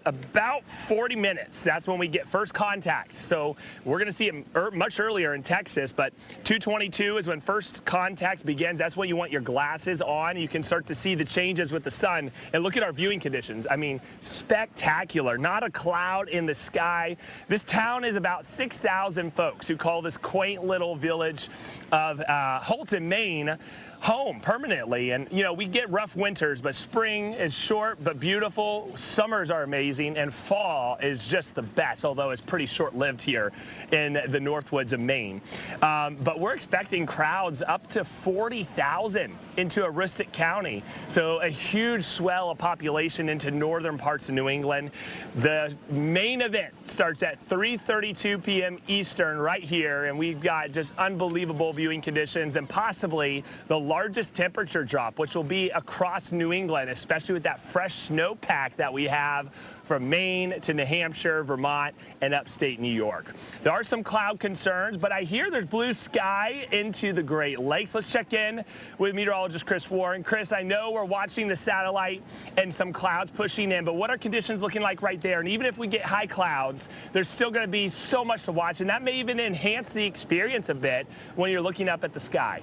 about 40 minutes. That's when we get first contact. So we're going to see it much earlier in Texas, but 2:22 is when first contact begins. That's when you want your glasses on. You can start to see the changes with the sun. And look at our viewing conditions. I mean, spectacular. Not a cloud in the sky. This town is about 6,000 folks who call this quaint little village of Houlton, Maine, home permanently. And we get rough winters, but spring is short but beautiful. Summers are amazing, and fall is just the best, although it's pretty short-lived here in the Northwoods of Maine. But we're expecting crowds up to 40,000 into Aroostook County, so a huge swell of population into northern parts of New England. The main event starts at 3:32 p.m. Eastern right here, and we've got just unbelievable viewing conditions and possibly the largest temperature drop, which will be across New England, especially with that fresh snowpack that we have from Maine to New Hampshire, Vermont, and upstate New York. There are some cloud concerns, but I hear there's blue sky into the Great Lakes. Let's check in with meteorologist Chris Warren. Chris, I know we're watching the satellite and some clouds pushing in, but what are conditions looking like right there? And even if we get high clouds, there's still going to be so much to watch, and that may even enhance the experience a bit when you're looking up at the sky.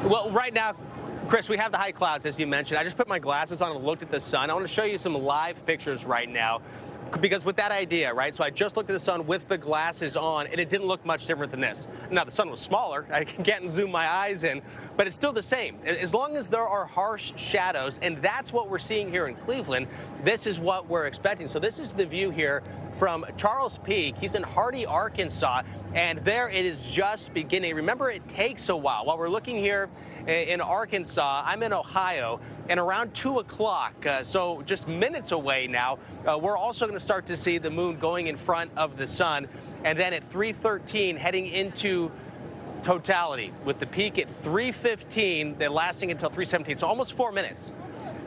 Well, right now, Chris, we have the high clouds, as you mentioned. I just put my glasses on and looked at the sun. I want to show you some live pictures right now, because with that idea, right, so I just looked at the sun with the glasses on, and it didn't look much different than this. Now, the sun was smaller. I can't zoom my eyes in, but it's still the same. As long as there are harsh shadows, and that's what we're seeing here in Cleveland, this is what we're expecting. So this is the view here from Charles Peak. He's in Hardy, Arkansas, and there it is just beginning. Remember, it takes a while. While we're looking here in Arkansas, I'm in Ohio, and around 2 o'clock, so just minutes away now, we're also going to start to see the moon going in front of the sun, and then at 3:13 heading into totality, with the peak at 3:15, then lasting until 3:17, so almost 4 minutes.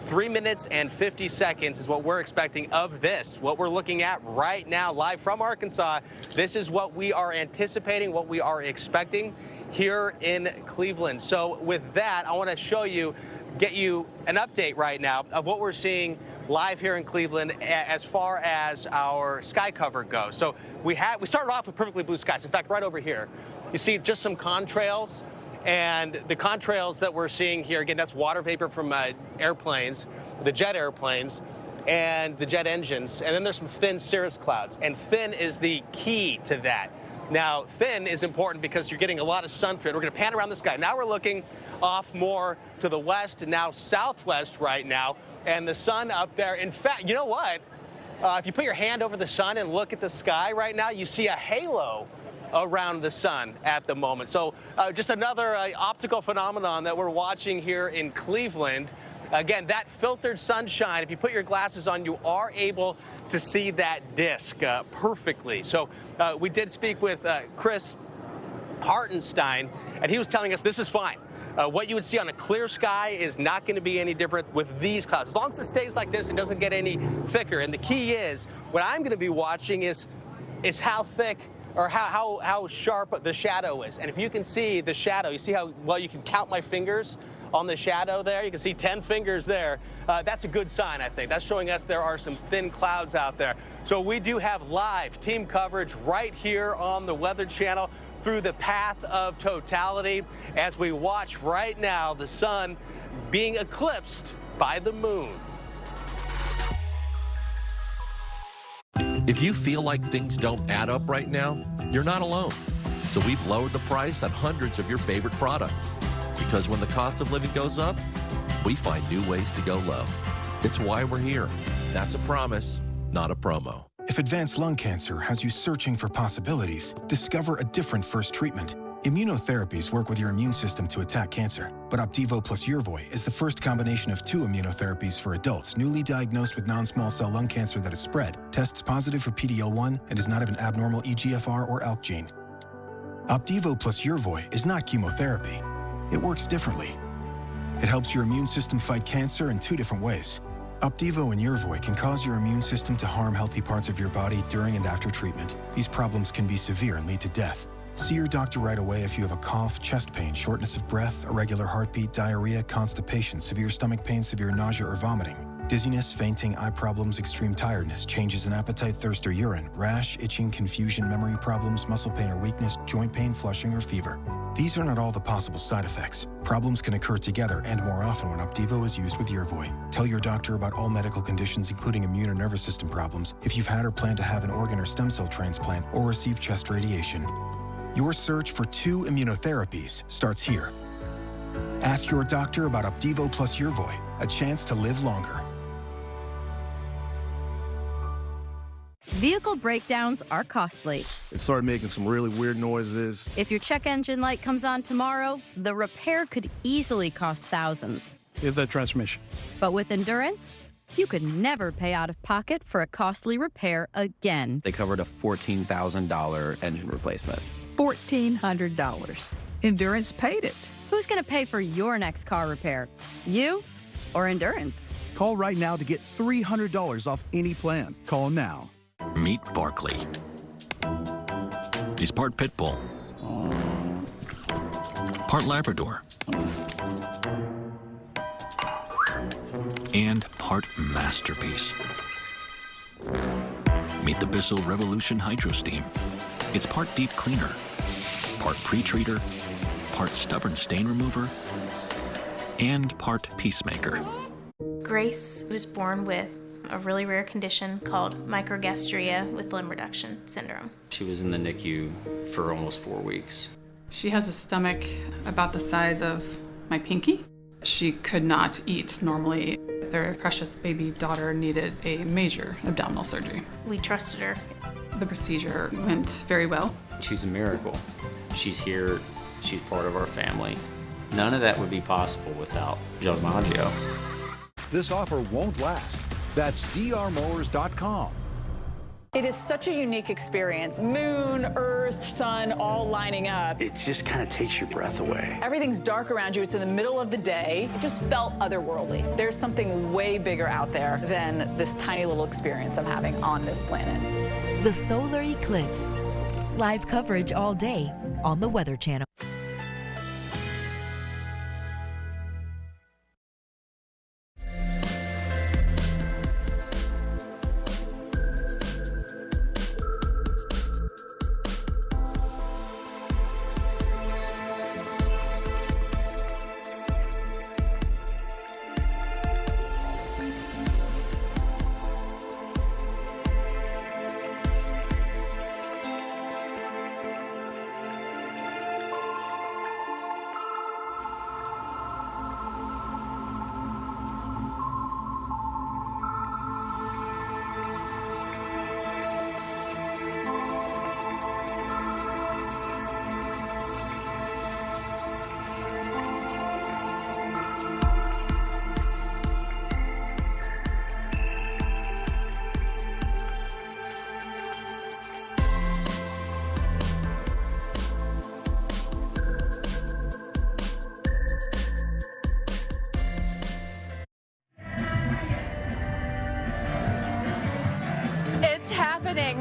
3 minutes and 50 seconds is what we're expecting of this. What we're looking at right now, live from Arkansas, this is what we are anticipating, what we are expecting here in Cleveland. So with that, I want to show you, get you an update right now of what we're seeing live here in Cleveland as far as our sky cover goes. So we started off with perfectly blue skies. In fact, right over here, you see just some contrails. And the contrails that we're seeing here, again, that's water vapor from airplanes, the jet airplanes, and the jet engines. And then there's some thin cirrus clouds. And thin is the key to that. Now, thin is important because you're getting a lot of sun through it. We're going to pan around the sky. Now we're looking off more to the west and now southwest right now. And the sun up there, in fact, you know what? If you put your hand over the sun and look at the sky right now, you see a halo around the sun at the moment. So just another optical phenomenon that we're watching here in Cleveland. Again, that filtered sunshine, if you put your glasses on, you are able to see that disk perfectly. So we did speak with Chris Hartenstein, and he was telling us this is fine. What you would see on a clear sky is not going to be any different with these clouds. As long as it stays like this, it doesn't get any thicker. And the key is, what I'm going to be watching is how thick or how sharp the shadow is. And if you can see the shadow, you see how well you can count my fingers on the shadow there? You can see 10 fingers there. That's a good sign, I think. That's showing us there are some thin clouds out there. So we do have live team coverage right here on the Weather Channel through the path of totality as we watch right now the sun being eclipsed by the moon. If you feel like things don't add up right now, you're not alone. So we've lowered the price on hundreds of your favorite products. Because when the cost of living goes up, we find new ways to go low. It's why we're here. That's a promise, not a promo. If advanced lung cancer has you searching for possibilities, discover a different first treatment. Immunotherapies work with your immune system to attack cancer, but Opdivo plus Yervoy is the first combination of 2 immunotherapies for adults newly diagnosed with non-small cell lung cancer that is spread, tests positive for PD-L1, and does not have an abnormal EGFR or ALK gene. Opdivo plus Yervoy is not chemotherapy. It works differently. It helps your immune system fight cancer in 2 different ways. Opdivo and Yervoy can cause your immune system to harm healthy parts of your body during and after treatment. These problems can be severe and lead to death. See your doctor right away if you have a cough, chest pain, shortness of breath, irregular heartbeat, diarrhea, constipation, severe stomach pain, severe nausea or vomiting, dizziness, fainting, eye problems, extreme tiredness, changes in appetite, thirst or urine, rash, itching, confusion, memory problems, muscle pain or weakness, joint pain, flushing or fever. These are not all the possible side effects. Problems can occur together and more often when Opdivo is used with Yervoy. Tell your doctor about all medical conditions, including immune or nervous system problems, if you've had or plan to have an organ or stem cell transplant or receive chest radiation. Your search for 2 immunotherapies starts here. Ask your doctor about Opdivo plus Yervoy, a chance to live longer. Vehicle breakdowns are costly. It started making some really weird noises. If your check engine light comes on tomorrow, the repair could easily cost thousands. Is that transmission? But with Endurance, you could never pay out of pocket for a costly repair again. They covered a $14,000 engine replacement. $1,400. Endurance paid it. Who's going to pay for your next car repair? You or Endurance? Call right now to get $300 off any plan. Call now. Meet Barkley. He's part pit bull, part Labrador, and part masterpiece. Meet the Bissell Revolution Hydro Steam. It's part deep cleaner, part pre-treater, part stubborn stain remover, and part peacemaker. Grace was born with a really rare condition called microgastritis with limb reduction syndrome. She was in the NICU for almost 4 weeks. She has a stomach about the size of my pinky. She could not eat normally. Their precious baby daughter needed a major abdominal surgery. We trusted her. The procedure went very well. She's a miracle. She's here. She's part of our family. None of that would be possible without Joe DiMaggio. This offer won't last. That's drmowers.com. It is such a unique experience. Moon, Earth, sun, all lining up. It just kind of takes your breath away. Everything's dark around you. It's in the middle of the day. It just felt otherworldly. There's something way bigger out there than this tiny little experience I'm having on this planet. The Solar Eclipse. Live coverage all day on the Weather Channel.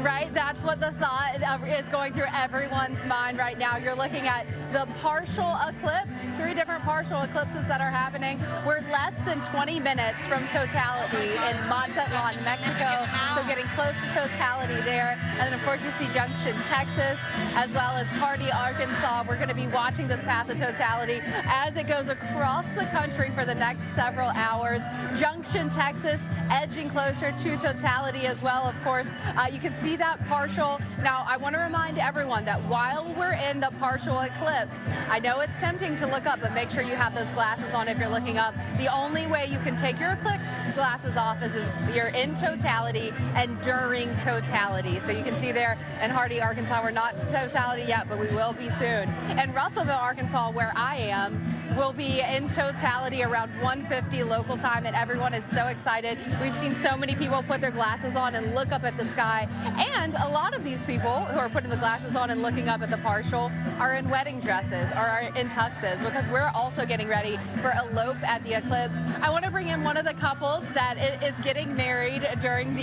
Right? That's what the thought is going through everyone's mind right now. You're looking at the partial eclipse, 3 different partial eclipses that are happening. We're less than 20 minutes from totality in Mazatlan, Mexico, so getting close to totality there. And then, of course, you see Junction, Texas, as well as Hardy, Arkansas. We're going to be watching this path of totality as it goes across the country for the next several hours. Junction, Texas, edging closer to totality as well, of course. You can see that partial. Now, I want to remind everyone that while we're in the partial eclipse, I know it's tempting to look up, but make sure you have those glasses on if you're looking up. The only way you can take your eclipse glasses off is you're in totality and during totality. So you can see there in Hardy, Arkansas, we're not to totality yet, but we will be soon. In Russellville, Arkansas, where I am, we'll be in totality around 1:50 local time, and everyone is so excited. We've seen so many people put their glasses on and look up at the sky, and a lot of these people who are putting the glasses on and looking up at the partial are in wedding dresses or are in tuxes, because we're also getting ready for elope at the eclipse. I want to bring in one of the couples that is getting married during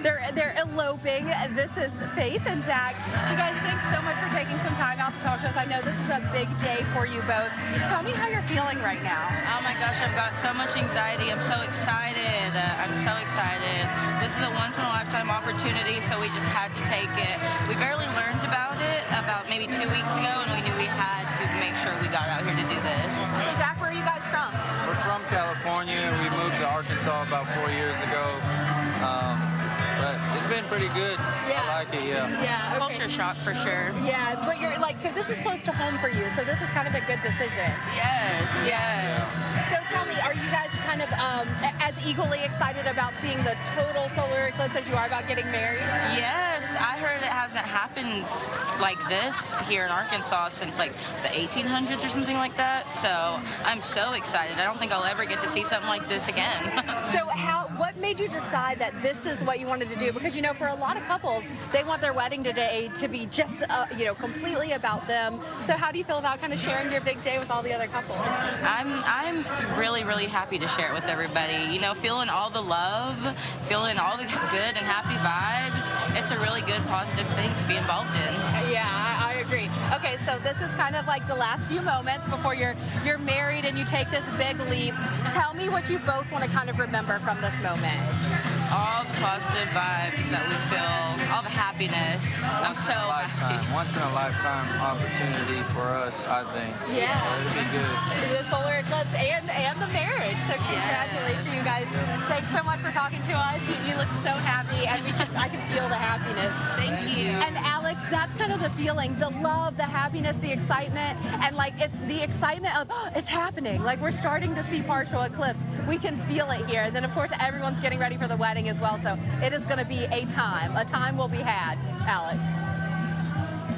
they're eloping. This is Faith and Zach. You guys, thanks so much for taking some time out to talk to us. I know this is a big day for you both. Tell me how you're feeling right now. Oh my gosh, I've got so much anxiety. I'm so excited. I'm so excited. This is a once-in-a-lifetime opportunity, so we just had to take it. We barely learned about it about maybe 2 weeks ago, and we knew we had to make sure we got out here to do this. So Zach, where are you guys from? We're from California. We moved to Arkansas about 4 years ago. But it's been pretty good. Yeah. I like it, yeah. Yeah. Okay. Culture shock for sure. Yeah, but you're like, so this is close to home for you, so this is kind of a good decision. Yes, yes. So tell me, are you guys kind of as equally excited about seeing the total solar eclipse as you are about getting married? Yes, I heard it hasn't happened like this here in Arkansas since like the 1800s or something like that. So I'm so excited. I don't think I'll ever get to see something like this again. So what made you decide that this is what you wanted to do? Because, you know, for a lot of couples, they want their wedding today to be just, completely about them. So how do you feel about kind of sharing your big day with all the other couples? I'm really, really happy to share it with everybody. You know, feeling all the love, feeling all the good and happy vibes. It's a really good, positive thing to be involved in. Yeah, I agree. Okay, so this is kind of like the last few moments before you're married and you take this big leap. Tell me what you both want to kind of remember from this moment. all the positive vibes that we feel, all the happiness. I'm so happy. Once in a lifetime opportunity for us, I think. Yeah. So it'd be good. The solar eclipse and the marriage. So congratulations, you guys. Thanks so much for talking to us. You look so happy, and I can feel the happiness. Thank you. And Alex, that's kind of the feeling, the love, the happiness, the excitement, and like it's the excitement of it's happening. Like we're starting to see partial eclipse. We can feel it here. And then of course everyone's getting ready for the wedding as well. So it is going to be a time will be had, Alex.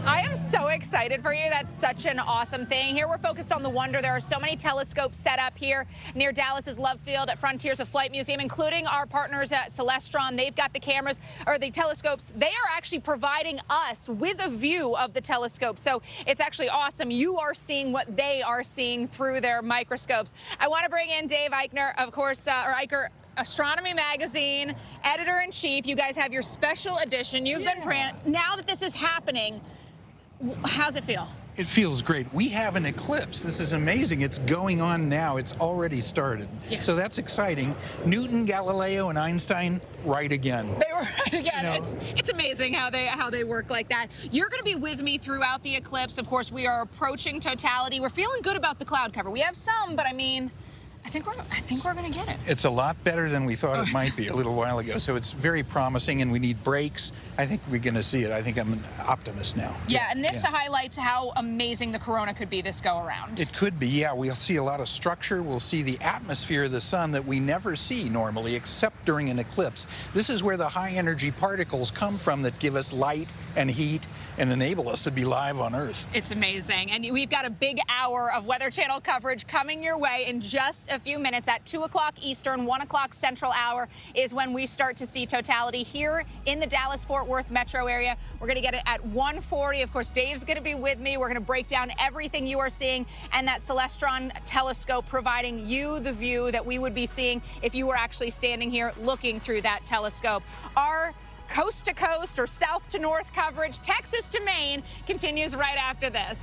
I am so excited for you. That's such an awesome thing. Here we're focused on the wonder. There are so many telescopes set up here near Dallas's Love Field at Frontiers of Flight Museum, including our partners at Celestron. They've got the cameras, or the telescopes. They are actually providing us with a view of the telescope. So it's actually awesome. You are seeing what they are seeing through their microscopes. I want to bring in Dave Eichner, of course, or Eicher, Astronomy Magazine, editor-in-chief. You guys have your special edition. You've been now that this is happening, how's it feel? It feels great. We have an eclipse. This is amazing. It's going on now. It's already started. Yeah. So that's exciting. Newton, Galileo, and Einstein, right again. They were right again. It's amazing how they work like that. You're going to be with me throughout the eclipse. Of course, we are approaching totality. We're feeling good about the cloud cover. We have some, but I mean, I think we're going to get it. It's a lot better than we thought it might be a little while ago. So it's very promising, and we need breaks. I think we're going to see it. I think I'm an optimist now. Yeah, and this highlights how amazing the corona could be this go around. It could be, yeah. We'll see a lot of structure. We'll see the atmosphere of the sun that we never see normally, except during an eclipse. This is where the high-energy particles come from that give us light and heat and enable us to be live on Earth. It's amazing. And we've got a big hour of Weather Channel coverage coming your way in just a few minutes. That 2 o'clock Eastern, 1 o'clock Central hour is when we start to see totality here in the Dallas-Fort Worth metro area. We're going to get it at 1:40. Of course, Dave's going to be with me. We're going to break down everything you are seeing, and that Celestron telescope providing you the view that we would be seeing if you were actually standing here looking through that telescope. Our coast to coast or south to north coverage, Texas to Maine, continues right after this.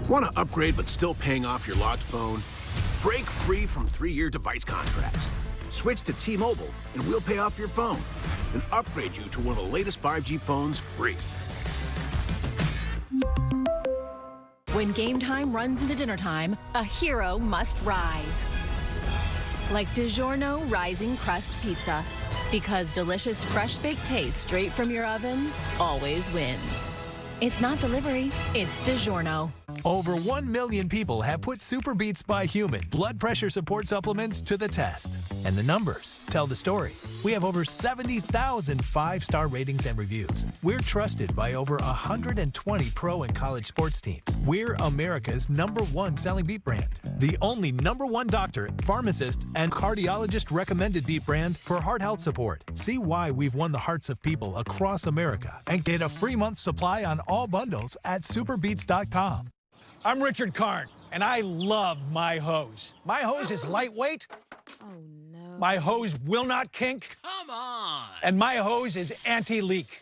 Want to upgrade but still paying off your locked phone? Break free from 3-year device contracts. Switch to T-Mobile and we'll pay off your phone and upgrade you to one of the latest 5G phones free. When game time runs into dinner time, a hero must rise. Like DiGiorno Rising Crust Pizza. Because delicious fresh baked taste straight from your oven always wins. It's not delivery, it's DiGiorno. Over 1 million people have put Super Beats by Human blood pressure support supplements to the test. And the numbers tell the story. We have over 70,000 5-star ratings and reviews. We're trusted by over 120 pro and college sports teams. We're America's #1 selling beet brand. The only #1 doctor, pharmacist, and cardiologist recommended beet brand for heart health support. See why we've won the hearts of people across America and get a free month supply on all bundles at superbeats.com. I'm Richard Karn, and I love my hose. My hose is lightweight. Oh, no. My hose will not kink. Come on! And my hose is anti-leak.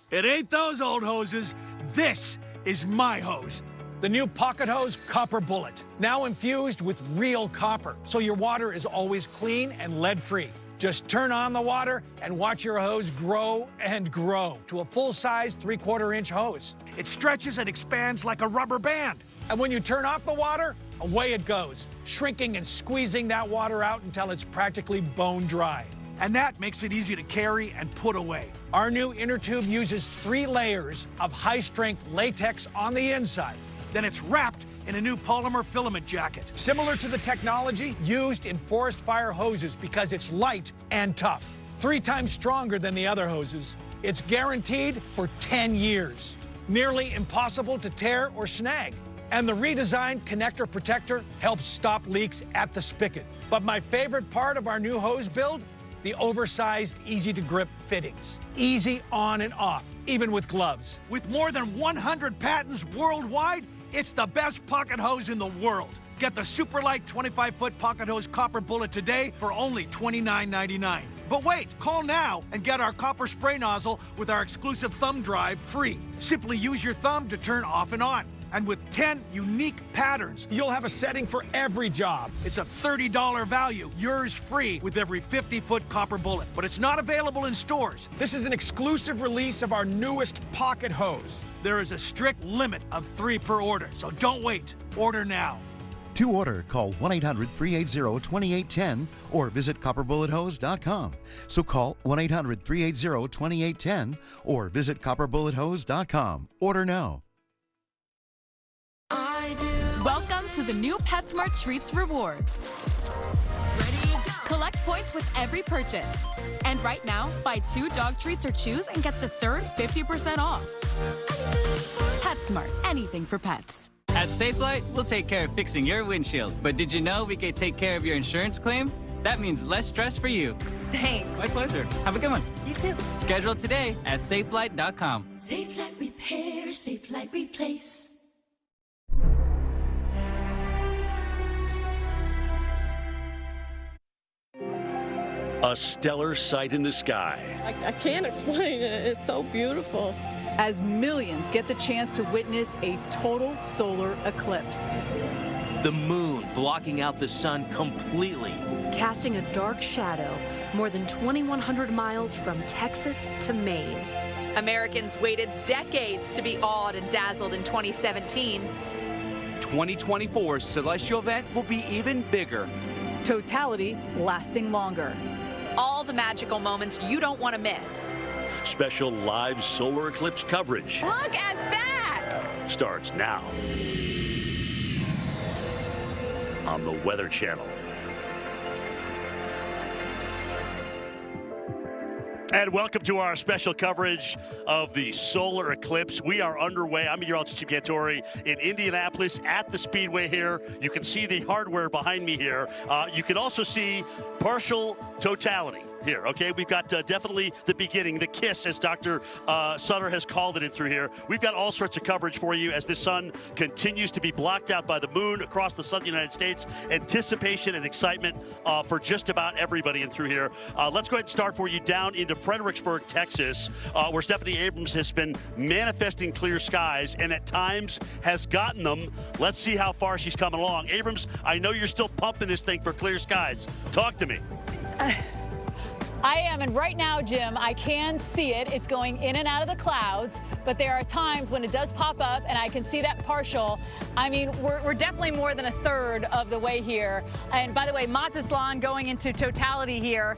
It ain't those old hoses. This is my hose. The new Pocket Hose Copper Bullet, now infused with real copper, so your water is always clean and lead-free. Just turn on the water and watch your hose grow and grow to a full-size 3/4-inch hose. It stretches and expands like a rubber band. And when you turn off the water, away it goes, shrinking and squeezing that water out until it's practically bone dry. And that makes it easy to carry and put away. Our new inner tube uses 3 layers of high-strength latex on the inside. Then it's wrapped in a new polymer filament jacket, similar to the technology used in forest fire hoses because it's light and tough. 3 times stronger than the other hoses. It's guaranteed for 10 years. Nearly impossible to tear or snag. And the redesigned connector protector helps stop leaks at the spigot. But my favorite part of our new hose build, the oversized, easy-to-grip fittings. Easy on and off, even with gloves. With more than 100 patents worldwide, it's the best pocket hose in the world. Get the super light 25-foot pocket hose copper bullet today for only $29.99. But wait, call now and get our copper spray nozzle with our exclusive thumb drive free. Simply use your thumb to turn off and on. And with 10 unique patterns, you'll have a setting for every job. It's a $30 value, yours free with every 50-foot copper bullet. But it's not available in stores. This is an exclusive release of our newest pocket hose. There is a strict limit of 3 per order, so don't wait. Order now. To order, call 1-800-380-2810 or visit copperbullethose.com. So call 1-800-380-2810 or visit copperbullethose.com. Order now. Welcome to the new PetSmart Treats Rewards. Collect points with every purchase. And right now, buy 2 dog treats or chews and get the third 50% off. PetSmart, anything for pets. At Safelite, we'll take care of fixing your windshield. But did you know we could take care of your insurance claim? That means less stress for you. Thanks. My pleasure. Have a good one. You too. Schedule today at safelite.com. Safelite Repair, Safelite Replace. A stellar sight in the sky. I can't explain it. It's so beautiful. As millions get the chance to witness a total solar eclipse. The moon blocking out the sun completely. Casting a dark shadow more than 2,100 miles from Texas to Maine. Americans waited decades to be awed and dazzled in 2017. 2024's celestial event will be even bigger. Totality lasting longer. All the magical moments you don't want to miss. Special live solar eclipse coverage. Look at that! Starts now on the Weather Channel. And welcome to our special coverage of the solar eclipse. We are underway. I'm meteorologist Jim Cantori in Indianapolis at the Speedway here. You can see the hardware behind me here. You can also see partial totality here, okay? We've got definitely the beginning, the kiss, as Dr. Sutter has called it in through here. We've got all sorts of coverage for you as the sun continues to be blocked out by the moon across the southern United States. Anticipation and excitement for just about everybody in through here. Let's go ahead and start for you down into Fredericksburg, Texas, where Stephanie Abrams has been manifesting clear skies and at times has gotten them. Let's see how far she's coming along. Abrams, I know you're still pumping this thing for clear skies. Talk to me. I am, and right now, Jim, I can see it. It's going in and out of the clouds, but there are times when it does pop up, and I can see that partial. I mean, we're definitely more than a third of the way here. And by the way, Mazatlan going into totality here.